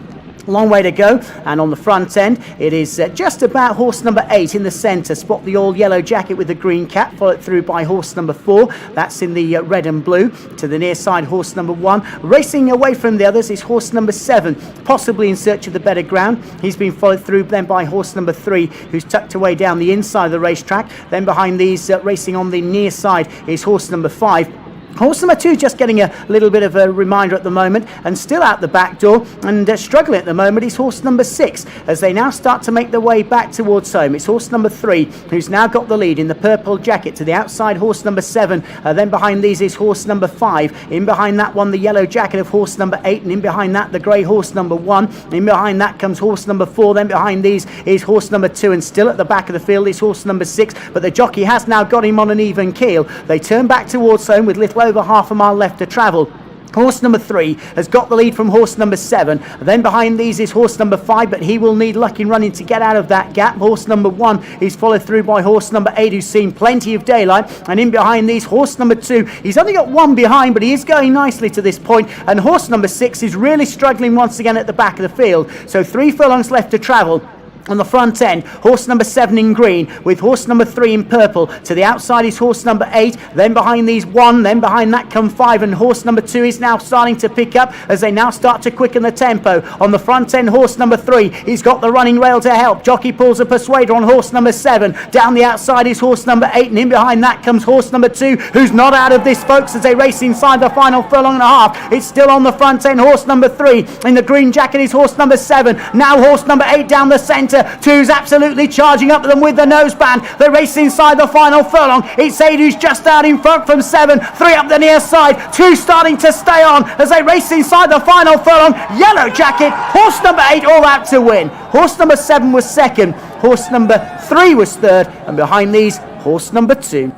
E: Long way to go, and on the front end it is just about horse number 8 in the centre. Spot the all yellow jacket with the green cap, followed through by horse number 4. That's in the red and blue. To the near side, horse number 1. Racing away from the others is horse number 7, possibly in search of the better ground. He's been followed through then by horse number 3, who's tucked away down the inside of the racetrack. Then behind these, racing on the near side, is horse number 5. Horse number 2 just getting a little bit of a reminder at the moment, and still out the back door and struggling at the moment is horse number 6 as they now start to make their way back towards home. It's horse number 3 who's now got the lead in the purple jacket. To the outside, horse number 7. Then behind these is horse number 5. In behind that one, the yellow jacket of horse number 8, and in behind that, the grey horse number 1. In behind that comes horse number 4. Then behind these is horse number 2, and still at the back of the field is horse number 6. But the jockey has now got him on an even keel. They turn back towards home with little over half a mile left to travel. Horse number 3 has got the lead from horse number 7. Then behind these is horse number 5, but he will need luck in running to get out of that gap. Horse number 1 is followed through by horse number 8, who's seen plenty of daylight. And in behind these, horse number 2, he's only got 1 behind, but he is going nicely to this point. And horse number 6 is really struggling once again at the back of the field. So 3 furlongs left to travel. On the front end, horse number 7 in green with horse number 3 in purple. To the outside is horse number 8. Then behind these 1. Then behind that come 5. And horse number 2 is now starting to pick up as they now start to quicken the tempo. On the front end, horse number 3. He's got the running rail to help. Jockey pulls a persuader on horse number 7. Down the outside is horse number 8. And in behind that comes horse number 2, who's not out of this, folks, as they race inside the final furlong and a half. It's still on the front end, horse number 3. In the green jacket is horse number 7. Now horse number 8 down the centre. 2's absolutely charging up them with the noseband. They race inside the final furlong. It's 8 who's just out in front from 7. 3 up the near side. 2 starting to stay on as they race inside the final furlong. Yellow jacket, horse number 8 all out to win. Horse number 7 was second. Horse number 3 was third. And behind these, horse number 2.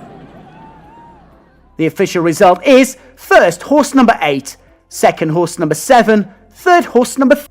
E: The official result is first, horse number 8. Second, horse number 7. Third, horse number 3.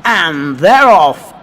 E: And they're off.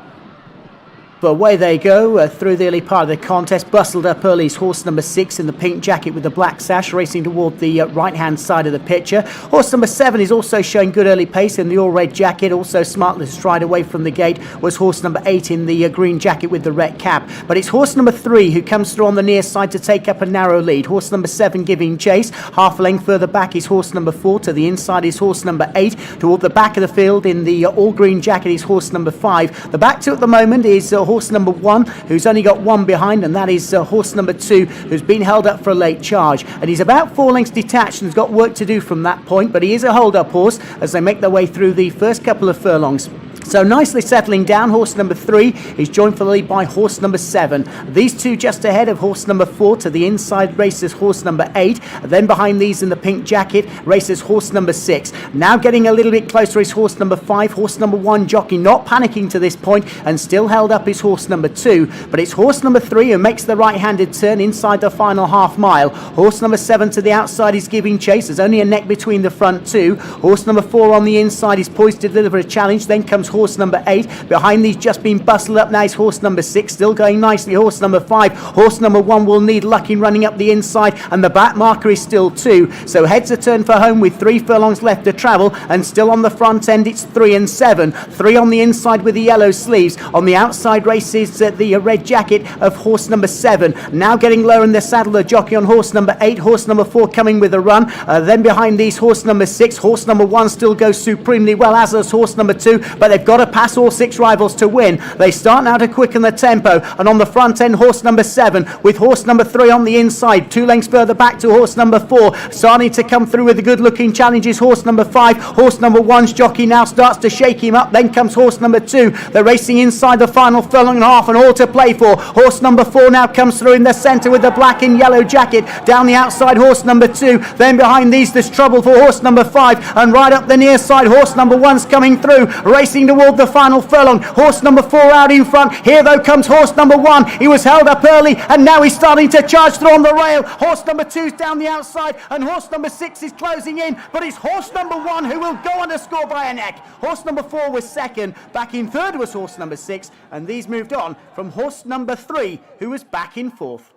E: But away they go through the early part of the contest. Bustled up early is horse number 6 in the pink jacket with the black sash, racing toward the right-hand side of the picture. Horse number 7 is also showing good early pace in the all-red jacket. Also smartly stride away from the gate was horse number 8 in the green jacket with the red cap. But it's horse number 3 who comes through on the near side to take up a narrow lead. Horse number 7 giving chase. Half a length further back is horse number 4. To the inside is horse number 8. Toward the back of the field in the all-green jacket is horse number 5. The back two at the moment is horse number 1, who's only got one behind, and that is horse number 2, who's been held up for a late charge. And he's about 4 lengths detached and has got work to do from that point, but he is a hold-up horse as they make their way through the first couple of furlongs. So nicely settling down, horse number 3 is joined for the lead by horse number 7. These two just ahead of horse number 4. To the inside races horse number 8. Then behind these in the pink jacket races horse number 6. Now getting a little bit closer is horse number 5. Horse number 1 jockey not panicking to this point and still held up is horse number 2. But it's horse number 3 who makes the right-handed turn inside the final half mile. Horse number 7 to the outside is giving chase. There's only a neck between the front two. Horse number 4 on the inside is poised to deliver a challenge. Then comes horse number 8. Behind these just been bustled up now is horse number 6. Still going nicely horse number 5. Horse number 1 will need luck in running up the inside, and the back marker is still 2. So heads a turn for home with 3 furlongs left to travel, and still on the front end it's 3 and 7. 3 on the inside with the yellow sleeves. On the outside races the red jacket of horse number 7. Now getting lower in the saddle, the jockey on horse number 8. Horse number 4 coming with a run. Then behind these horse number 6. Horse number 1 still goes supremely well, as does horse number 2, but they've got to pass all 6 rivals to win. They start now to quicken the tempo, and on the front end horse number 7 with horse number 3 on the inside. 2 lengths further back to horse number 4. Starting to come through with a good looking challenge is horse number 5. Horse number 1's jockey now starts to shake him up. Then comes horse number 2. They're racing inside the final furlong and a half, and all to play for. Horse number 4 now comes through in the centre with the black and yellow jacket. Down the outside horse number 2. Then behind these there's trouble for horse number 5, and right up the near side horse number 1's coming through, racing toward the final furlong. Horse number 4 out in front. Here though comes horse number 1. He was held up early, and now he's starting to charge through on the rail. Horse number 2's down the outside, and horse number 6 is closing in, but it's horse number 1 who will go on to score by a neck. Horse number 4 was second. Back in third was horse number 6, and these moved on from horse number 3, who was back in fourth.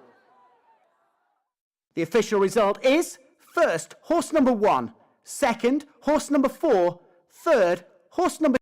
E: The official result is first horse number 1, second horse number 4, third horse number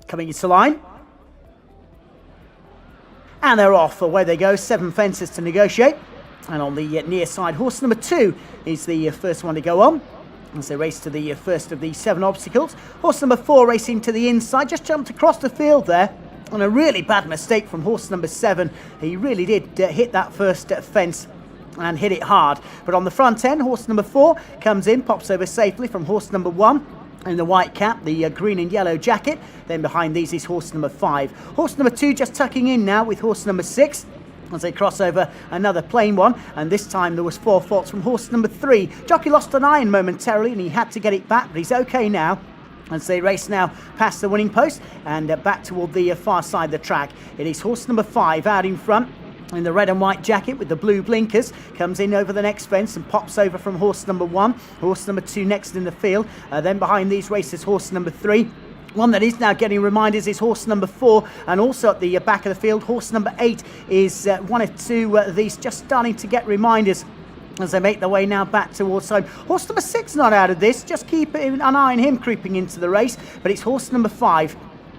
E: coming into line. And they're off. Away they go. 7 fences to negotiate. And on the near side, horse number 2 is the first one to go on as they race to the first of the 7 obstacles. Horse number 4 racing to the inside, just jumped across the field there. And a really bad mistake from horse number 7. He really did hit that first fence and hit it hard. But on the front end, horse number 4 comes in, pops over safely from horse number 1. In the white cap, the green and yellow jacket. Then behind these is horse number 5. Horse number 2 just tucking in now with horse number 6 as they cross over another plain one, and this time there was 4 faults from horse number 3. Jockey lost an iron momentarily and he had to get it back, but he's okay now as they race now past the winning post and back toward the far side of the track. It is horse number 5 out in front in the red and white jacket with the blue blinkers, comes in over the next fence and pops over from horse number 1. Horse number 2 next in the field. Then behind these races, horse number 3. One that is now getting reminders is horse number 4, and also at the back of the field, horse number 8 is one or two of these just starting to get reminders as they make their way now back towards home. Horse number 6 not out of this, just keep an eye on him creeping into the race, but it's horse number 5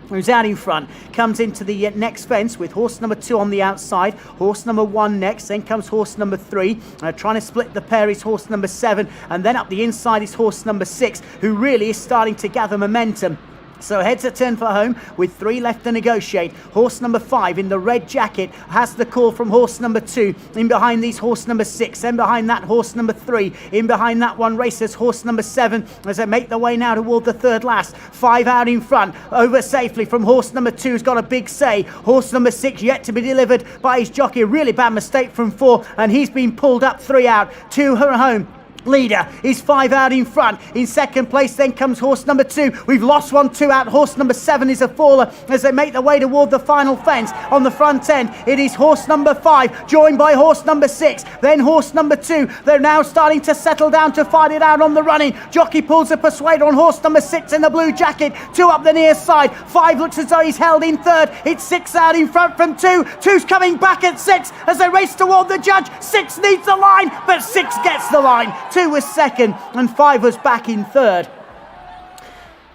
E: who's out in front, comes into the next fence with horse number 2 on the outside, horse number 1 next, then comes horse number 3, trying to split the pair is horse number 7, and then up the inside is horse number 6, who really is starting to gather momentum. So heads a turn for home with 3 left to negotiate. Horse number 5 in the red jacket has the call from horse number 2. In behind these, horse number 6. Then behind that, horse number 3. In behind that one races horse number 7 as they make their way now toward the third last. 5 out in front. Over safely from horse number 2 who's got a big say. Horse number 6 yet to be delivered by his jockey. A really bad mistake from 4 and he's been pulled up 3 out. 2 her home. Leader is 5 out in front. In second place then comes horse number 2. We've lost 1, 2 out. Horse number 7 is a faller as they make their way toward the final fence. On the front end it is horse number 5 joined by horse number 6, then horse number 2. They're now starting to settle down to fight it out on the running. Jockey pulls a persuader on horse number 6 in the blue jacket. 2 up the near side. 5 looks as though he's held in third. It's 6 out in front from 2. 2's coming back at 6 as they race toward the judge. 6 needs the line, but 6 gets the line. 2 was second and 5 was back in third.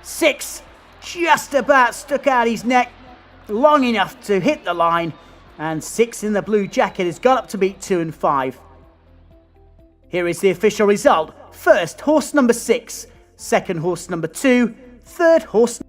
E: 6 just about stuck out his neck long enough to hit the line, and 6 in the blue jacket has got up to beat 2 and 5. Here is the official result. First, horse number 6. Second, horse number 2. Third, horse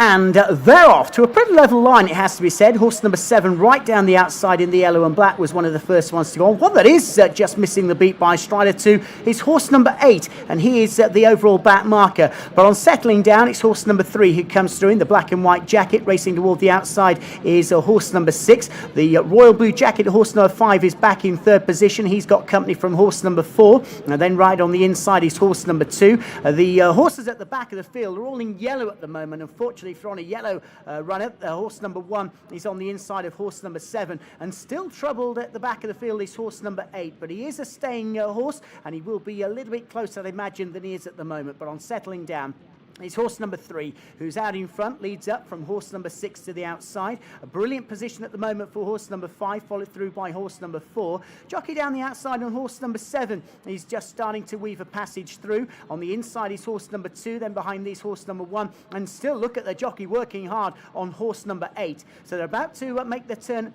E: And they're off to a pretty level line, it has to be said. Horse number 7 right down the outside in the yellow and black was one of the first ones to go on. One that is just missing the beat by Strider 2 is horse number 8, and he is the overall back marker. But on settling down, it's horse number 3 who comes through in the black and white jacket. Racing toward the outside is horse number 6. The royal blue jacket, horse number 5, is back in third position. He's got company from horse number 4. And then right on the inside is horse number 2. The horses at the back of the field are all in yellow at the moment. Unfortunately, for on a yellow runner, horse number 1 is on the inside of horse number 7, and still troubled at the back of the field is horse number 8, but he is a staying horse, and he will be a little bit closer, I'd imagine, than he is at the moment. But on settling down, it's horse number 3 who's out in front, leads up from horse number 6 to the outside. A brilliant position at the moment for horse number 5, followed through by horse number 4. Jockey down the outside on horse number 7. He's just starting to weave a passage through. On the inside is horse number 2, then behind these horse number 1. And still look at the jockey working hard on horse number 8. So they're about to make the turn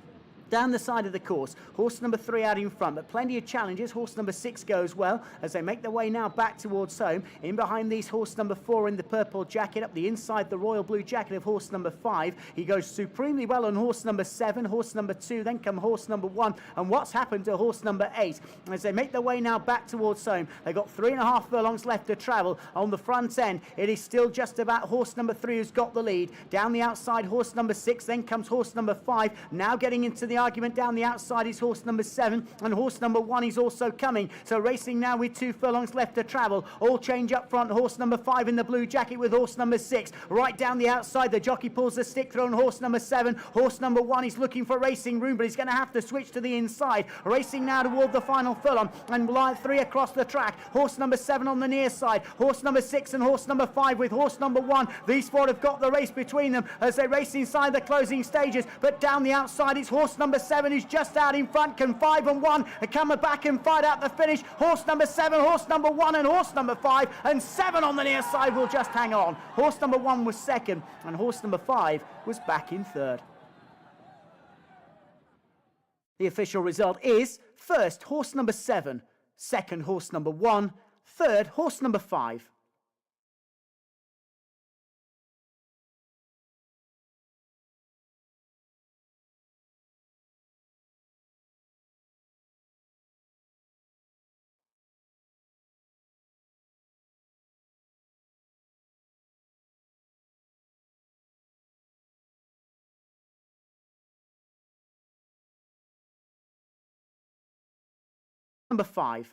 E: down the side of the course. Horse number 3 out in front, but plenty of challenges. Horse number 6 goes well as they make their way now back towards home. In behind these, horse number 4 in the purple jacket. Up the inside, the royal blue jacket of horse number 5. He goes supremely well on horse number 7, horse number 2, then come horse number 1. And what's happened to horse number 8? As they make their way now back towards home, they've got 3.5 furlongs left to travel. On the front end, it is still just about horse number 3 who's got the lead. Down the outside, horse number 6, then comes horse number 5. Now getting into the argument down the outside is horse number 7, and horse number 1 is also coming. So racing now with 2 furlongs left to travel. All change up front. Horse number 5 in the blue jacket with horse number 6. Right down the outside, the jockey pulls the stick through on horse number 7. Horse number 1 is looking for racing room, but he's going to have to switch to the inside. Racing now toward the final furlong, and line 3 across the track. Horse number 7 on the near side. Horse number 6 and horse number 5 with horse number 1. These 4 have got the race between them as they race inside the closing stages. But down the outside, it's horse number 7 who's just out in front. Can 5 and 1 come back and fight out the finish? Horse number 7, horse number 1 and horse number 5, and 7 on the near side will just hang on. Horse number 1 was second and horse number 5 was back in third. The official result is first horse number 7, second horse number 1, third horse number 5. Number 5.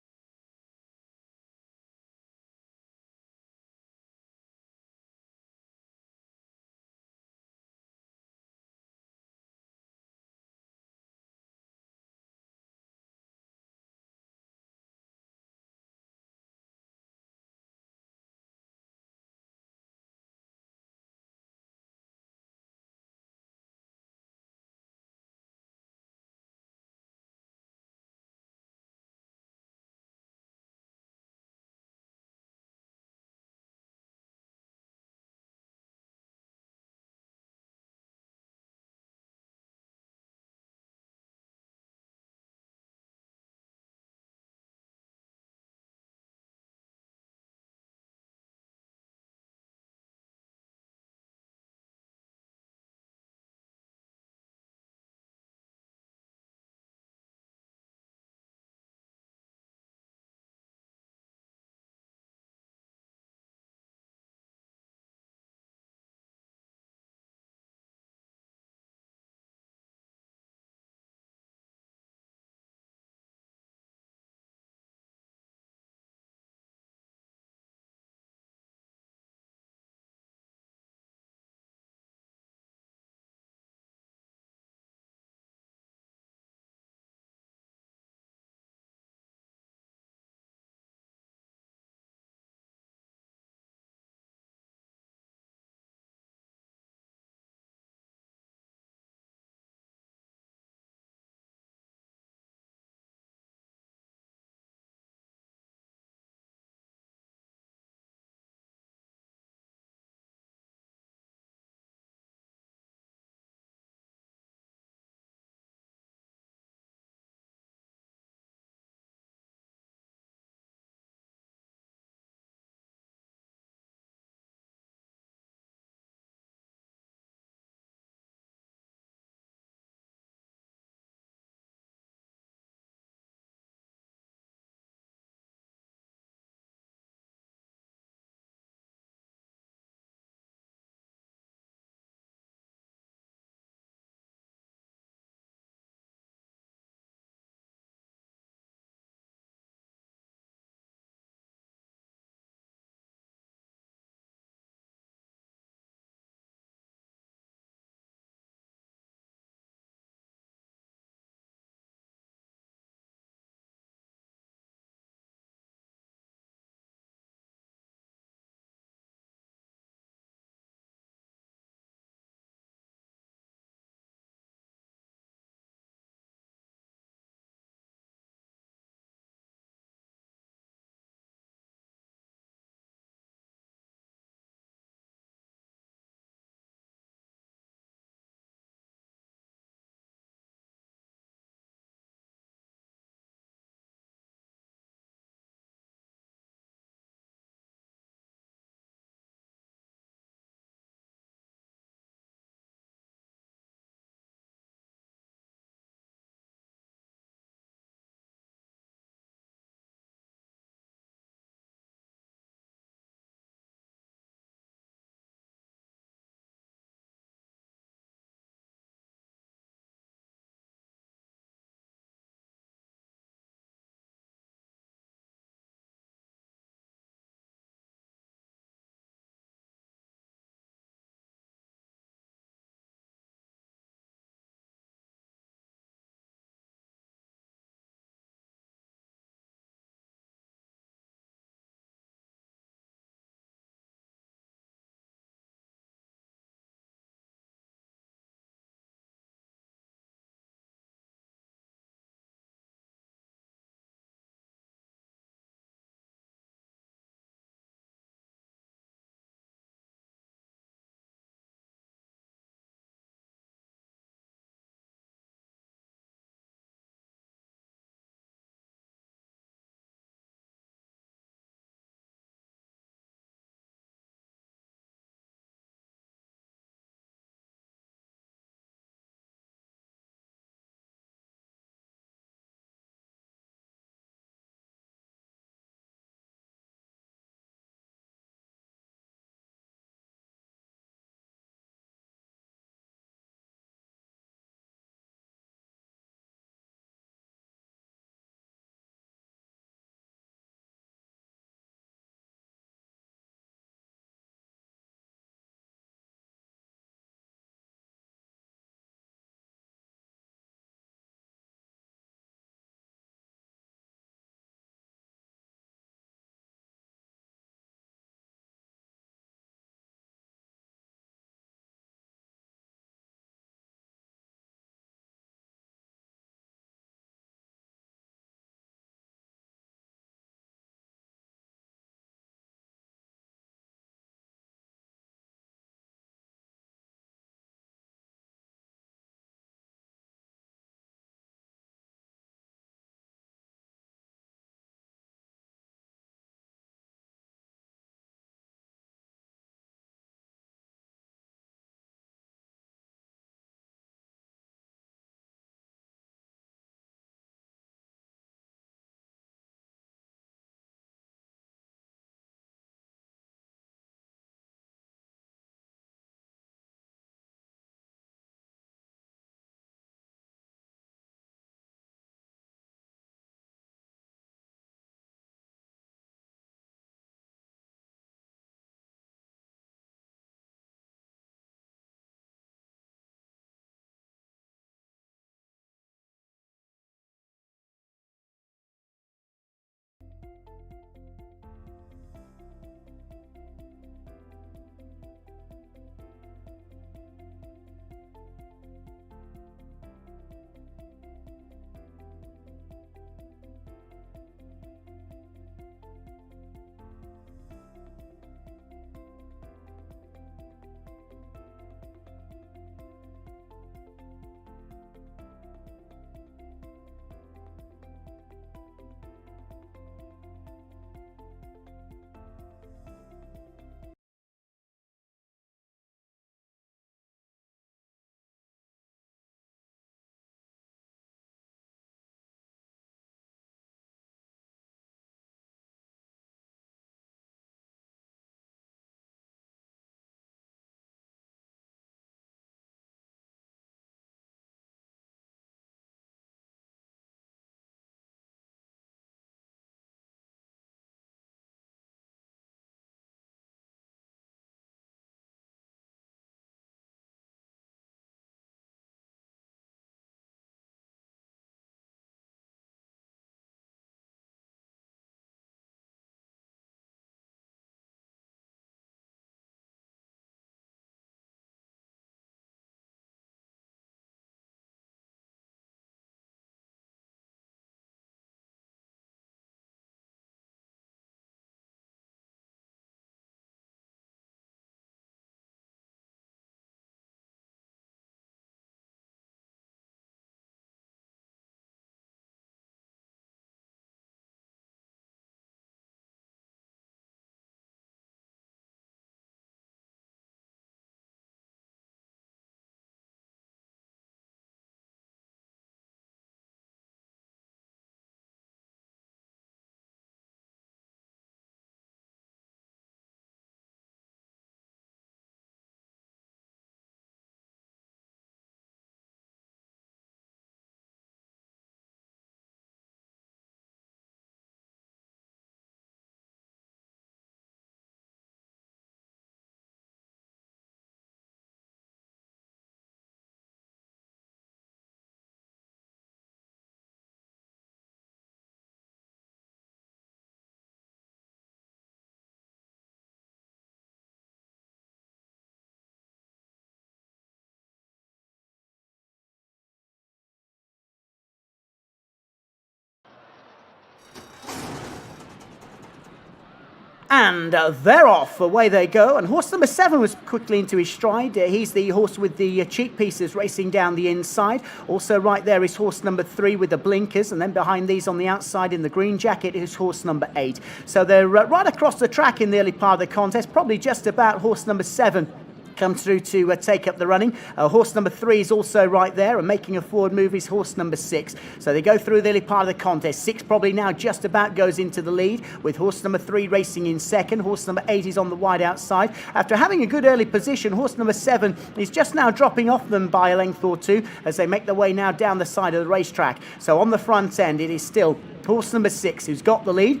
E: And they're off. Away they go. And horse number 7 was quickly into his stride. He's the horse with the cheek pieces racing down the inside. Also right there is horse number 3 with the blinkers. And then behind these on the outside in the green jacket is horse number 8. So they're right across the track in the early part of the contest. Probably just about horse number 7 come through to take up the running. Horse number 3 is also right there, and making a forward move is horse number 6. So they go through the early part of the contest. 6 probably now just about goes into the lead, with horse number 3 racing in second. Horse number 8 is on the wide outside. After having a good early position, horse number 7 is just now dropping off them by a length or two as they make their way now down the side of the racetrack. So on the front end, it is still horse number 6 who's got the lead.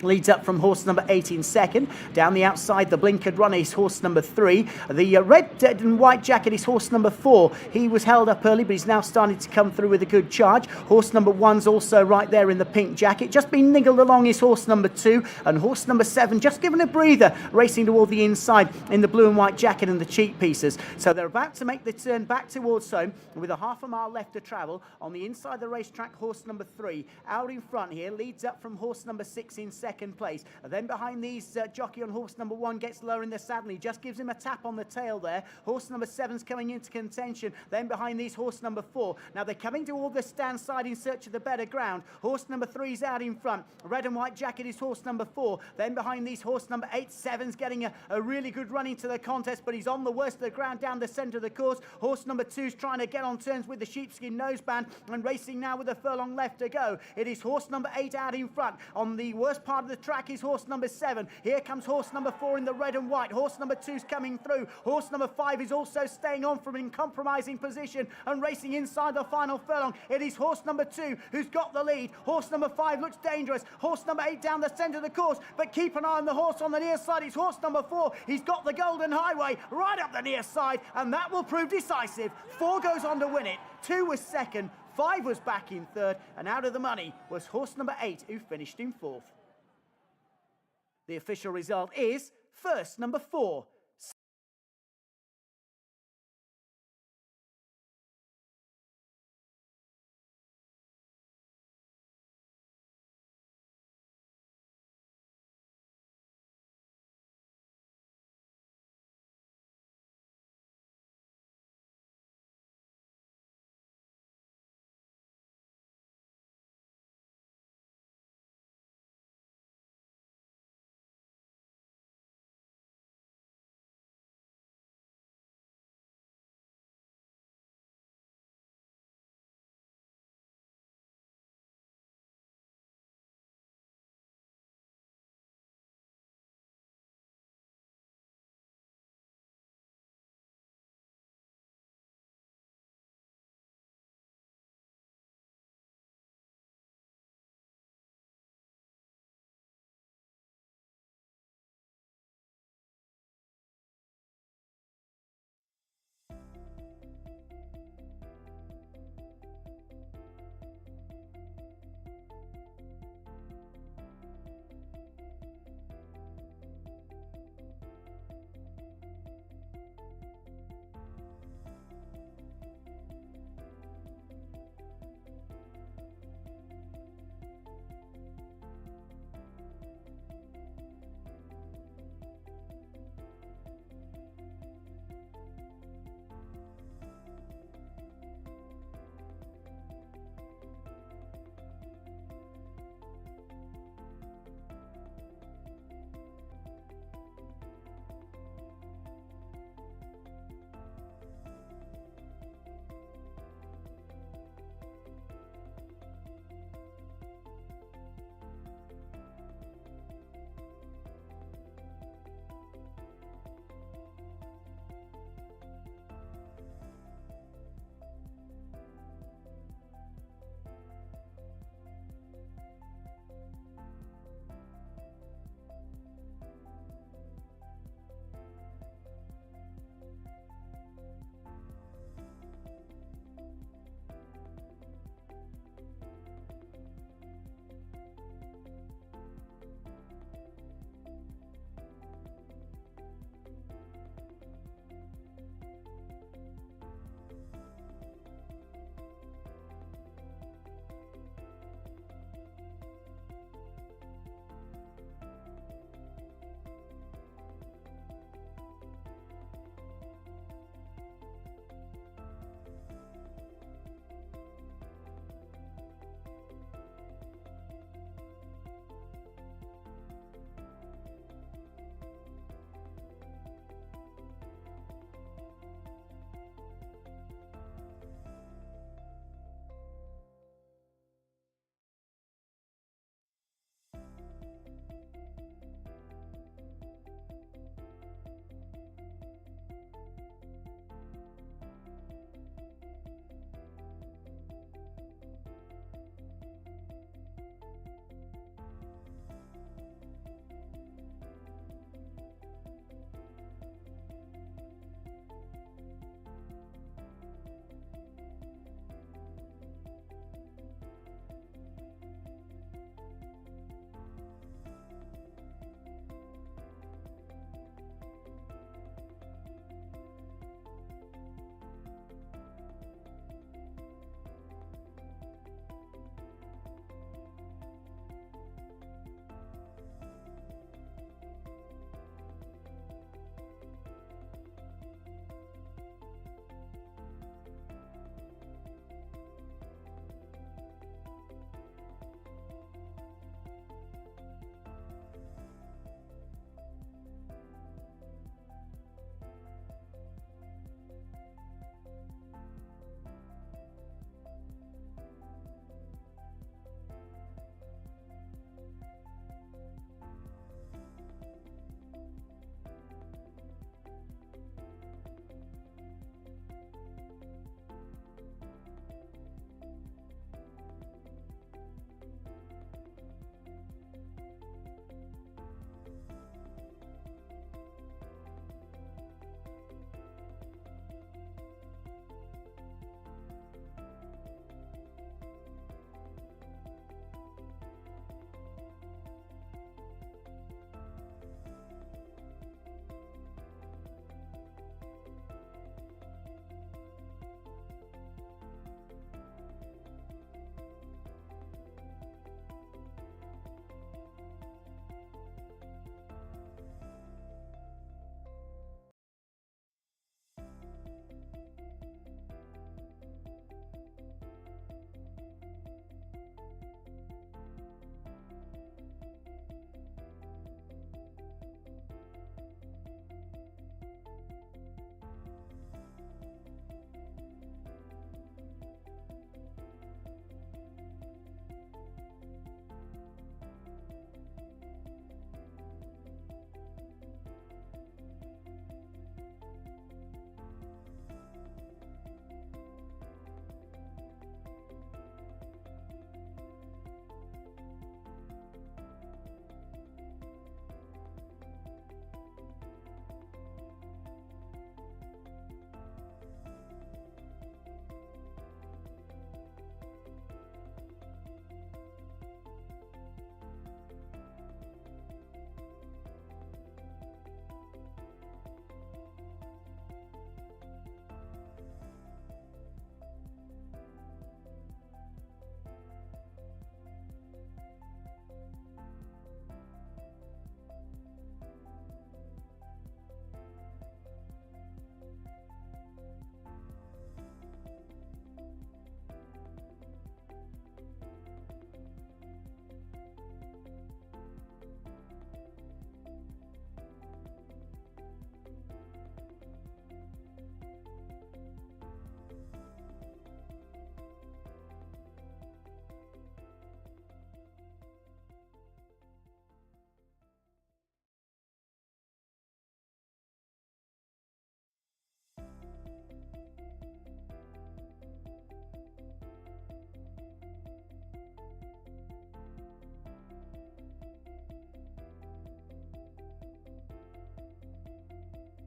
E: Leads up from horse number 8 in second. Down the outside, the blinkered runner is horse number 3. The red and white jacket is horse number 4. He was held up early, but he's now starting to come through with a good charge. Horse number 1's also right there in the pink jacket. Just been niggled along is horse number 2. And horse number 7 just given a breather, racing toward the inside in the blue and white jacket and the cheek pieces. So they're about to make the turn back towards home with a half a mile left to travel. On the inside of the racetrack, horse number 3 out in front here, leads up from horse number 6 in second place. And then behind these, jockey on horse number 1 gets lower in the saddle. He just gives him a tap on the tail there. Horse number 7's coming into contention. Then behind these, horse number 4. Now they're coming toward the stand side in search of the better ground. Horse number 3's out in front. Red and white jacket is horse number 4. Then behind these, horse number 8, 7's getting a really good run into the contest, but he's on the worst of the ground down the centre of the course. Horse number 2's trying to get on terms with the sheepskin noseband and racing now with a furlong left to go. It is horse number 8 out in front. On the worst part of the track is horse number 7. Here comes horse number 4 in the red and white. Horse number 2's coming through. Horse number 5 is also staying on from an uncompromising position and racing inside the final furlong. It is horse number 2 who's got the lead. Horse number 5 looks dangerous. Horse number 8 down the centre of the course, but keep an eye on the horse on the near side. It's horse number 4. He's got the Golden Highway right up the near side, and that will prove decisive. 4 goes on to win it. 2 was second. 5 was back in third, and out of the money was horse number 8 who finished in fourth. The official result is first number 4,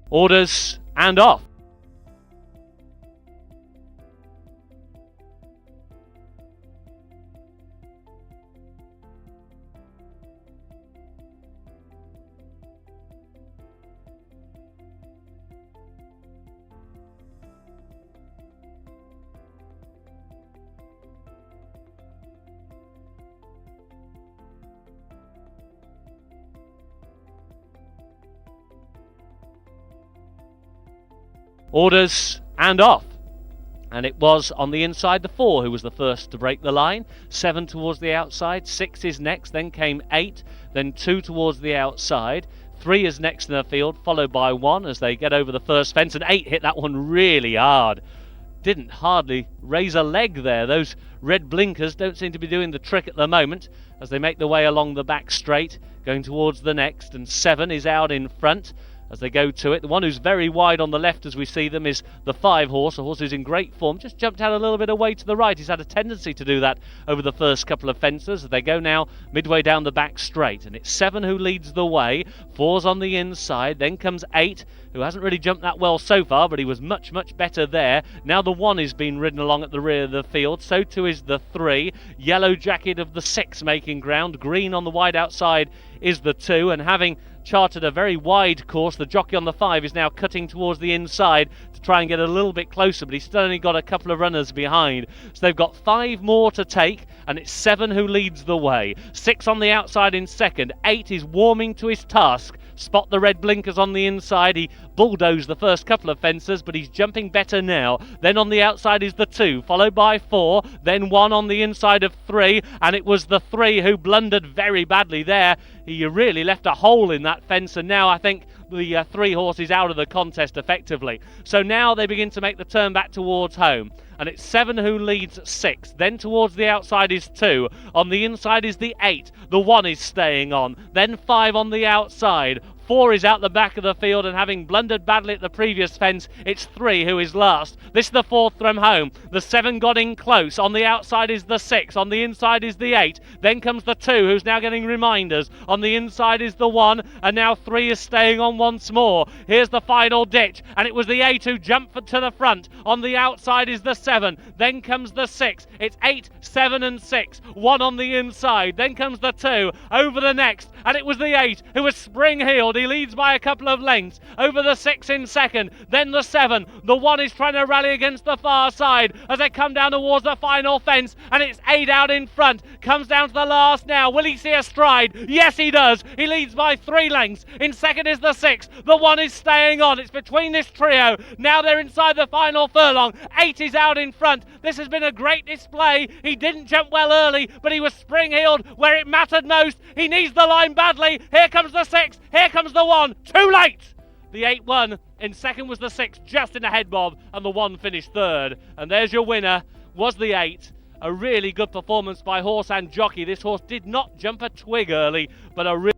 F: Orders and off. Orders and off. And it was on the inside the 4 who was the first to break the line. 7 towards the outside, 6 is next, then came 8, then 2 towards the outside. 3 is next in the field, followed by 1 as they get over the first fence, and 8 hit that one really hard. Didn't hardly raise a leg there. Those red blinkers don't seem to be doing the trick at the moment as they make their way along the back straight, going towards the next, and 7 is out in front as they go to it. The one who's very wide on the left as we see them is the 5 horse, a horse who's in great form, just jumped out a little bit away to the right. He's had a tendency to do that over the first couple of fences. They go now midway down the back straight, and it's 7 who leads the way. 4's on the inside, then comes 8, who hasn't really jumped that well so far, but he was much better there. Now the 1 is being ridden along at the rear of the field, so too is the 3. Yellow jacket of the 6 making ground, green on the wide outside is the 2, and having charted a very wide course, the jockey on the 5 is now cutting towards the inside to try and get a little bit closer, but he's still only got a couple of runners behind. So they've got 5 more to take, and it's 7 who leads the way. 6 on the outside in second. 8 is warming to his task. Spot the red blinkers on the inside. He bulldozed the first couple of fences, but he's jumping better now. Then on the outside is the 2, followed by 4, then 1 on the inside of 3, and it was the 3 who blundered very badly there. He really left a hole in that fence, and now I think the 3 horse is out of the contest effectively. So now they begin to make the turn back towards home, and it's 7 who leads 6. Then towards the outside is 2. On the inside is the 8. The 1 is staying on. Then 5 on the outside. 4 is out the back of the field, and having blundered badly at the previous fence, it's 3 who is last. This is the 4th from home. The 7 got in close. On the outside is the 6. On the inside is the 8. Then comes the 2, who's now getting reminders. On the inside is the 1, and now 3 is staying on once more. Here's the final ditch, and it was the 8 who jumped to the front. On the outside is the 7. Then comes the 6. It's 8, 7 and 6. 1 on the inside. Then comes the 2. Over the next, and it was the 8 who was spring-heeled. He leads by a couple of lengths over the 6 in second, then the 7. The 1 is trying to rally against the far side as they come down towards the final fence, and it's 8 out in front. Comes down to the last now. Will he see a stride? Yes, he does. He leads by 3 lengths. In second is the 6. The 1 is staying on. It's between this trio. Now they're inside the final furlong. 8 is out in front. This has been a great display. He didn't jump well early, but he was spring-heeled where it mattered most. He needs the line badly. Here comes the 6. Here comes the 1. Too late! The 8 won. In second was the 6, just in a head bob, and the 1 finished third. And there's your winner, was the 8. A really good performance by horse and jockey. This horse did not jump a twig early, but a really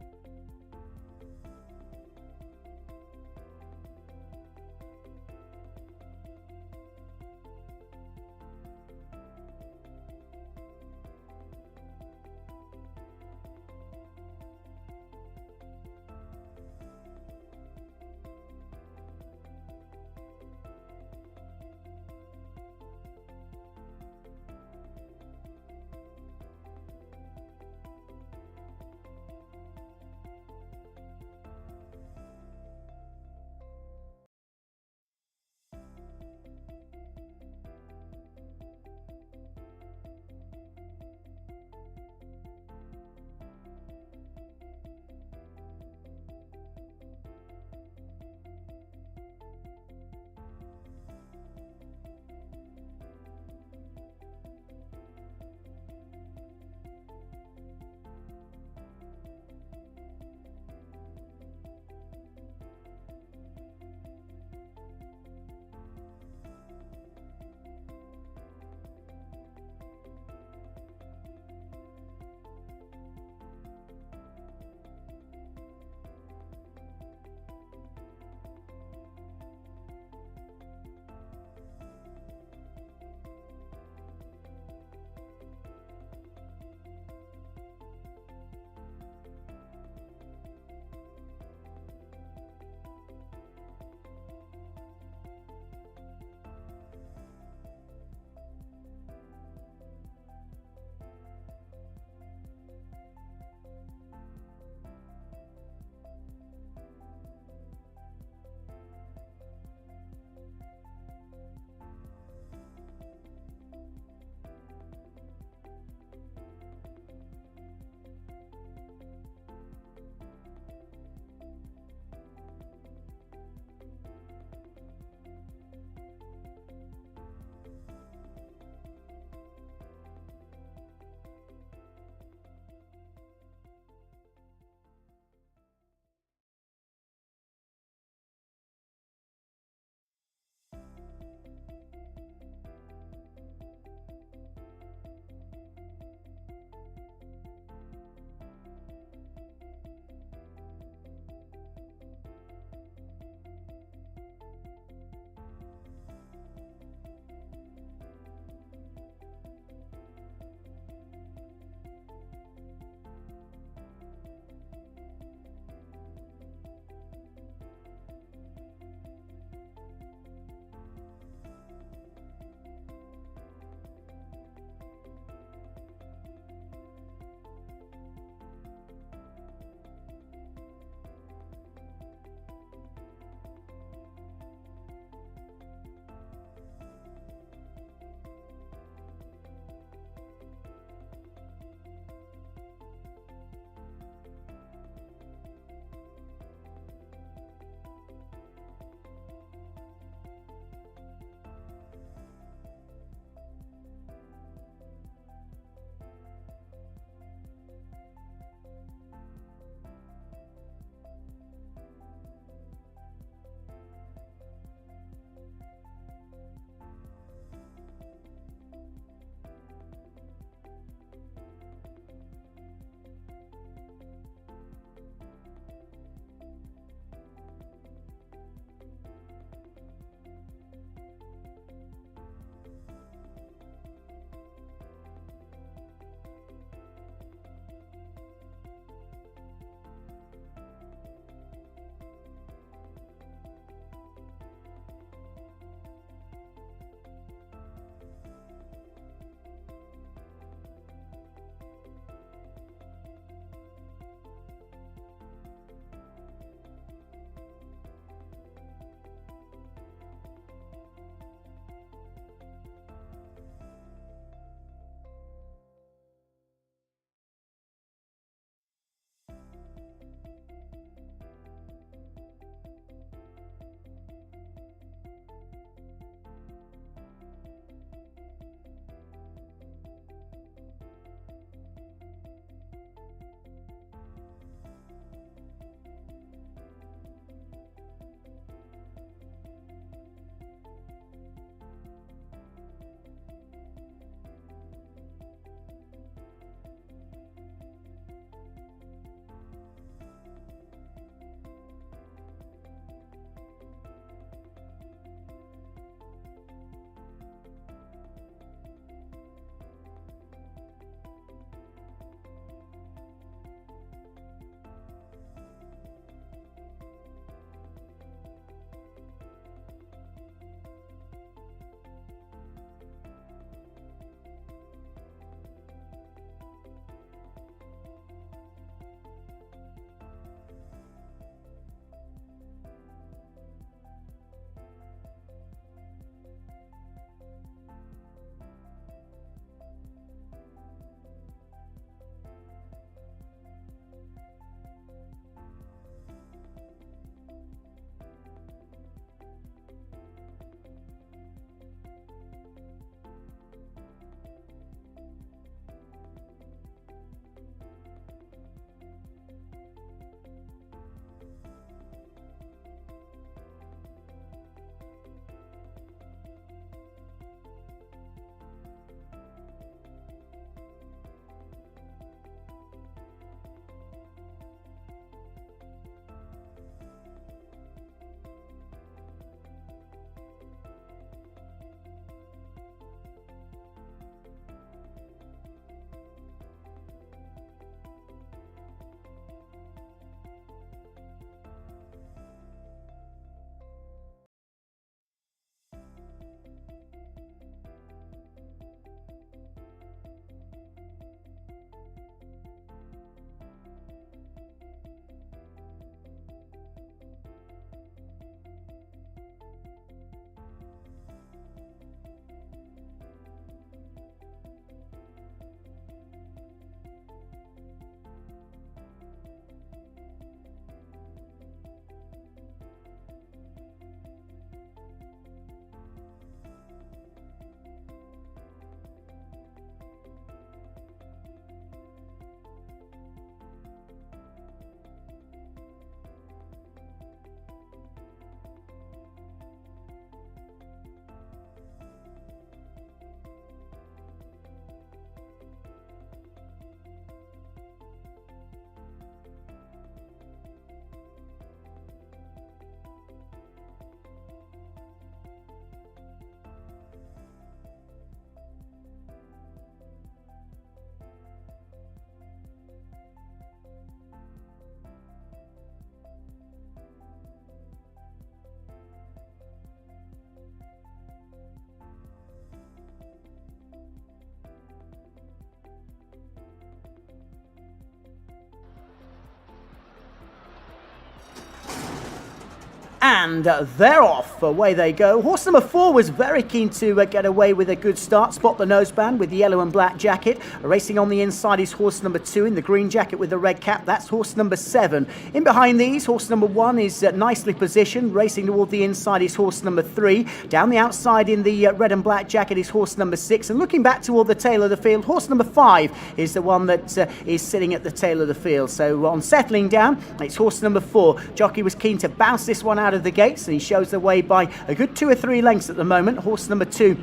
E: And they're off. Away they go. Horse number 4 was very keen to get away with a good start. Spot the noseband with the yellow and black jacket. Racing on the inside is horse number 2 in the green jacket with the red cap. That's horse number 7. In behind these, horse number 1 is nicely positioned. Racing toward the inside is horse number 3. Down the outside in the red and black jacket is horse number 6. And looking back toward the tail of the field, horse number 5 is the one that is sitting at the tail of the field. So on settling down, it's horse number 4. Jockey was keen to bounce this one out of the gates, and he shows the way by a good 2 or 3 lengths at the moment. Horse number 2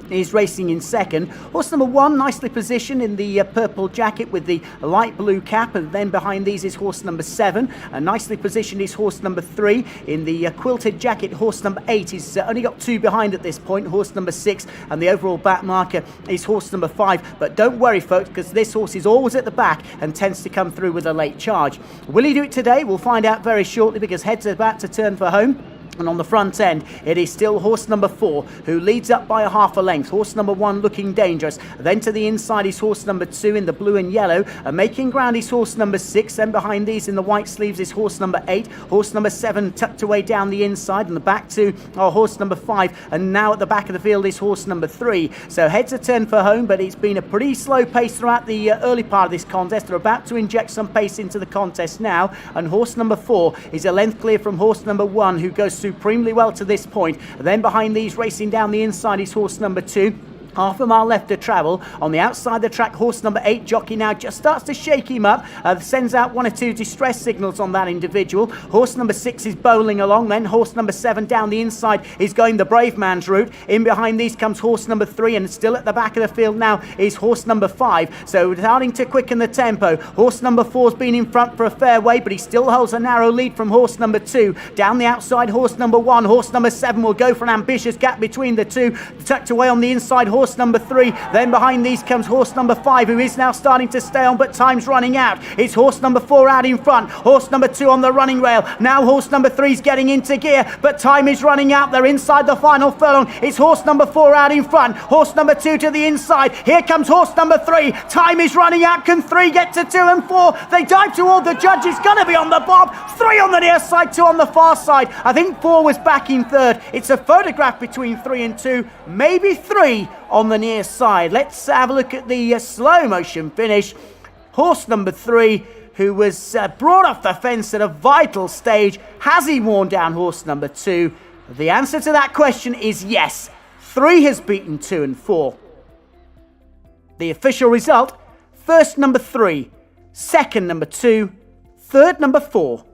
E: is racing in second. Horse number 1 nicely positioned in the purple jacket with the light blue cap, and then behind these is horse number 7. Nicely positioned is horse number 3 in the quilted jacket. Horse number 8 is only got 2 behind at this point. Horse number 6, and the overall back marker is horse number 5. But don't worry, folks, because this horse is always at the back and tends to come through with a late charge. Will he do it today? We'll find out very shortly, because heads are about to turn for home. And on the front end, it is still horse number 4 who leads up by a half a length. Horse number 1 looking dangerous. Then to the inside is horse number 2 in the blue and yellow. And making ground is horse number 6. Then behind these in the white sleeves is horse number 8. Horse number 7 tucked away down the inside. And the back two are horse number 5. And now at the back of the field is horse number 3. So heads are turned for home, but it's been a pretty slow pace throughout the early part of this contest. They're about to inject some pace into the contest now. And horse number 4 is a length clear from horse number 1, who goes supremely well to this point. Then behind these, racing down the inside, is horse number 2. Half a mile left to travel. On the outside of the track, horse number 8, Jockey now just starts to shake him up. Sends out 1 or 2 distress signals on that individual. Horse number 6 is bowling along. Then horse number 7 down the inside is going the brave man's route. In behind these comes horse number 3, and still at the back of the field now is horse number 5. So starting to quicken the tempo. Horse number 4's been in front for a fair way, but he still holds a narrow lead from horse number 2. Down the outside, horse number 1. Horse number 7 will go for an ambitious gap between the two. Tucked away on the inside, horse number 3. Then behind these comes horse number 5, who is now starting to stay on, but time's running out. It's horse number 4 out in front. Horse number 2 on the running rail. Now horse number 3's getting into gear, but time is running out. They're inside the final furlong. It's horse number 4 out in front. Horse number 2 to the inside. Here comes horse number 3. Time is running out. Can 3 get to 2 and 4? They dive toward the judge. It's going to be on the bob. 3 on the near side, 2 on the far side. I think 4 was back in third. It's a photograph between 3 and 2. Maybe 3 on the near side. Let's have a look at the slow motion finish. Horse number 3, who was brought off the fence at a vital stage. Has he worn down horse number 2? The answer to that question is yes. 3 has beaten 2 and 4. The official result: first number 3, second number 2, third number 4.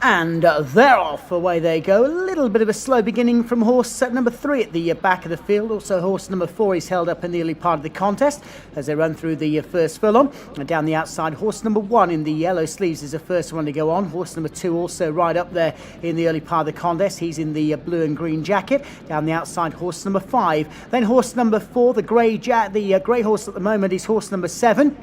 E: And they're off, away they go. A little bit of a slow beginning from horse number 3 at the back of the field. Also horse number 4 is held up in the early part of the contest as they run through the first furlong. And down the outside, horse number 1 in the yellow sleeves is the first one to go on. Horse number 2 also right up there in the early part of the contest. He's in the blue and green jacket. Down the outside, horse number 5. Then horse number 4, the grey horse at the moment is horse number 7.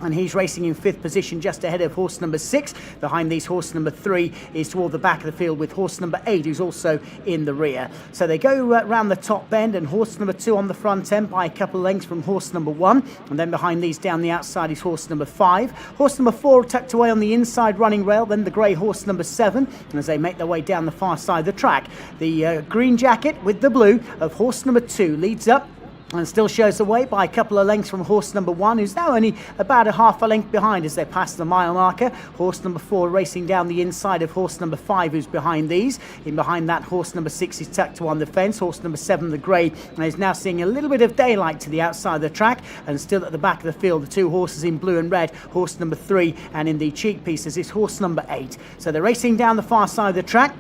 E: And he's racing in 5th position just ahead of horse number 6. Behind these, horse number 3 is toward the back of the field with horse number 8, who's also in the rear. So they go round the top bend, and horse number 2 on the front end by a couple of lengths from horse number 1. And then behind these down the outside is horse number 5. Horse number 4 tucked away on the inside running rail, then the grey horse number 7. And as they make their way down the far side of the track, the green jacket with the blue of horse number 2 leads up and still shows the way by a couple of lengths from horse number 1, who's now only about a half a length behind as they pass the mile marker. Horse number 4 racing down the inside of horse number 5, who's behind these. In behind that, horse number 6 is tucked on the fence. Horse number 7, the grey, is now seeing a little bit of daylight to the outside of the track, and still at the back of the field, the 2 horses in blue and red, horse number 3, and in the cheek pieces is horse number 8. So they're racing down the far side of the track.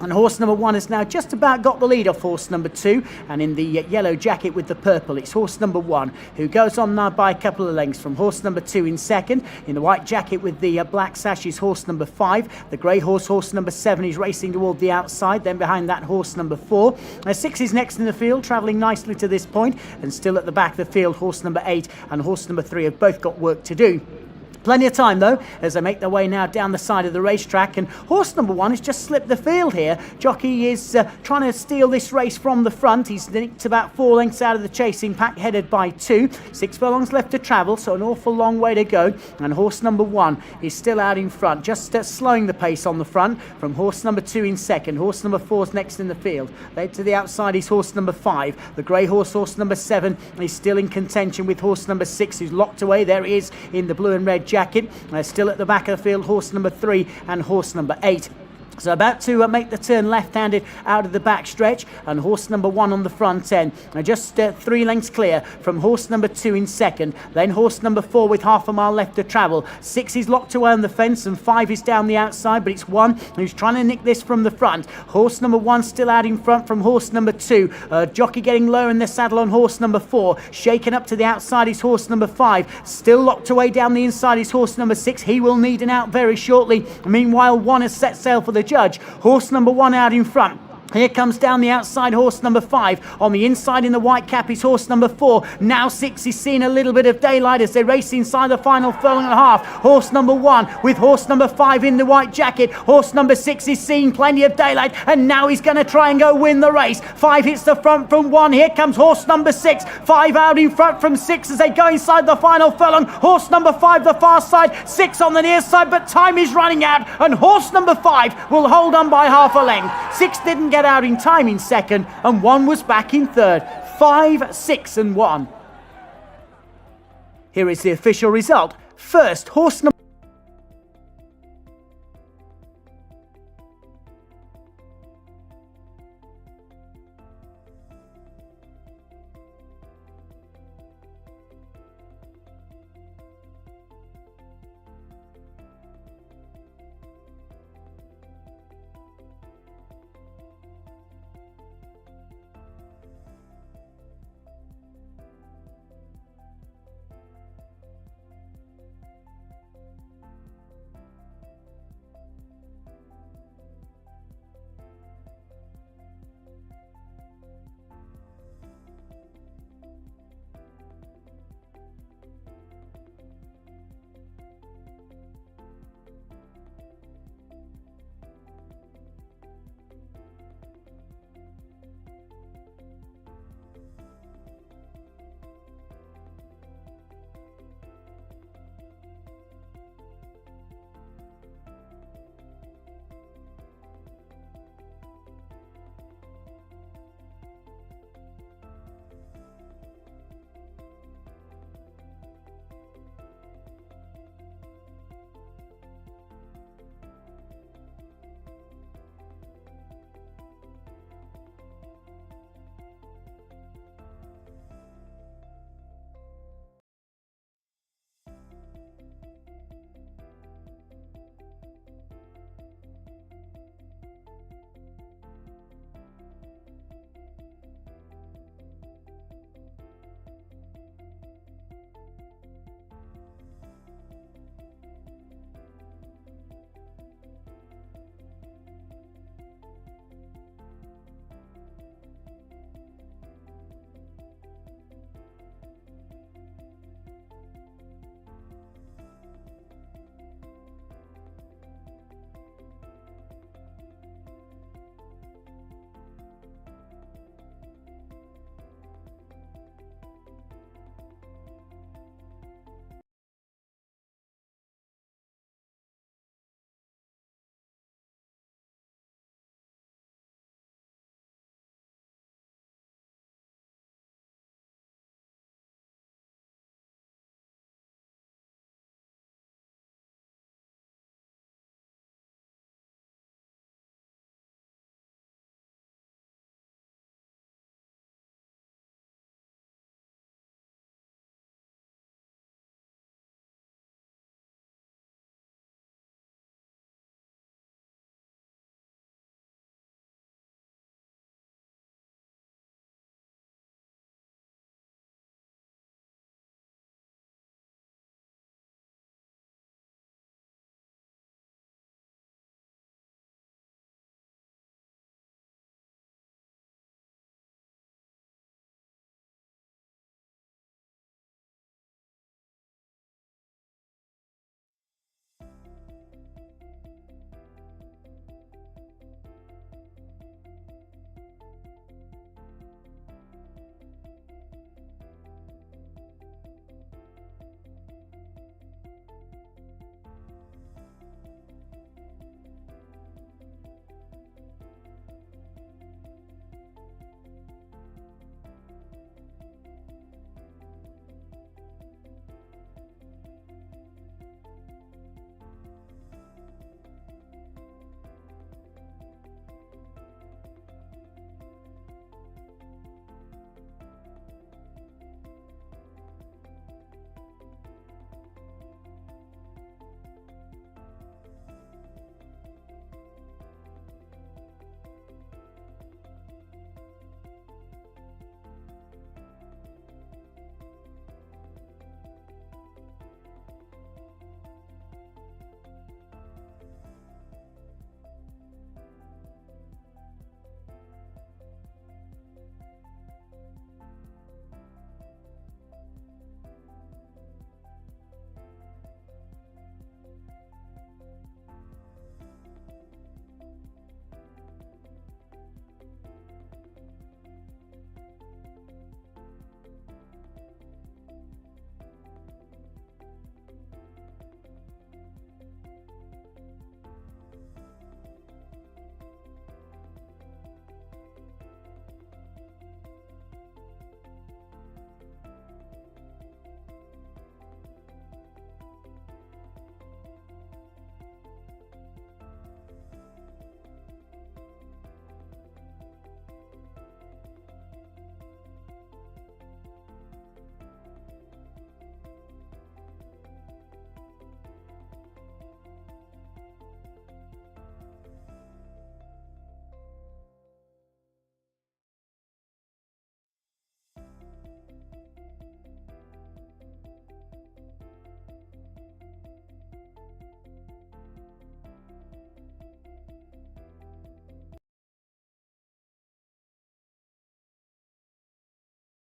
E: And horse number 1 has now just about got the lead off horse number 2. And in the yellow jacket with the purple, it's horse number 1 who goes on now by a couple of lengths from horse number 2 in second. In the white jacket with the black sash is horse number 5. The grey horse, horse number 7, is racing toward the outside. Then behind that, horse number 4. 6 is next in the field, travelling nicely to this point. And still at the back of the field, horse number 8 and horse number 3 have both got work to do. Plenty of time, though, as they make their way now down the side of the racetrack. And horse number 1 has just slipped the field here. Jockey is trying to steal this race from the front. He's nicked about 4 lengths out of the chasing pack, headed by 2. 6 furlongs left to travel, so an awful long way to go. And horse number 1 is still out in front, just slowing the pace on the front from horse number 2 in second. Horse number 4 is next in the field. Led to the outside is horse number 5. The grey horse, horse number 7, is still in contention with horse number 6, who's locked away. There he is in the blue and red jacket. Still at the back of the field, horse number 3 and horse number 8. So about to make the turn left-handed out of the back stretch, and horse number 1 on the front end. Just 3 lengths clear from horse number 2 in second. Then horse number 4 with half a mile left to travel. 6 is locked away on the fence and 5 is down the outside, but it's 1 who's trying to nick this from the front. Horse number 1 still out in front from horse number 2. Jockey getting low in the saddle on horse number 4. Shaken up to the outside is horse number 5. Still locked away down the inside is horse number 6. He will need an out very shortly. Meanwhile, 1 has set sail for the judge. Horse number 1 out in front. Here comes down the outside horse number 5. On the inside in the white cap is horse number 4. Now 6 is seeing a little bit of daylight as they race inside the final furlong and a half. Horse number 1 with horse number 5 in the white jacket. Horse number 6 is seeing plenty of daylight, and now he's going to try and go win the race. 5 hits the front from 1. Here comes horse number 6. 5 out in front from 6 as they go inside the final furlong. Horse number 5 the far side, 6 on the near side, but time is running out, and horse number 5 will hold on by half a length. 6 didn't get out in time in second, and 1 was back in third. 5, 6 and 1. Here is the official result. First, horse number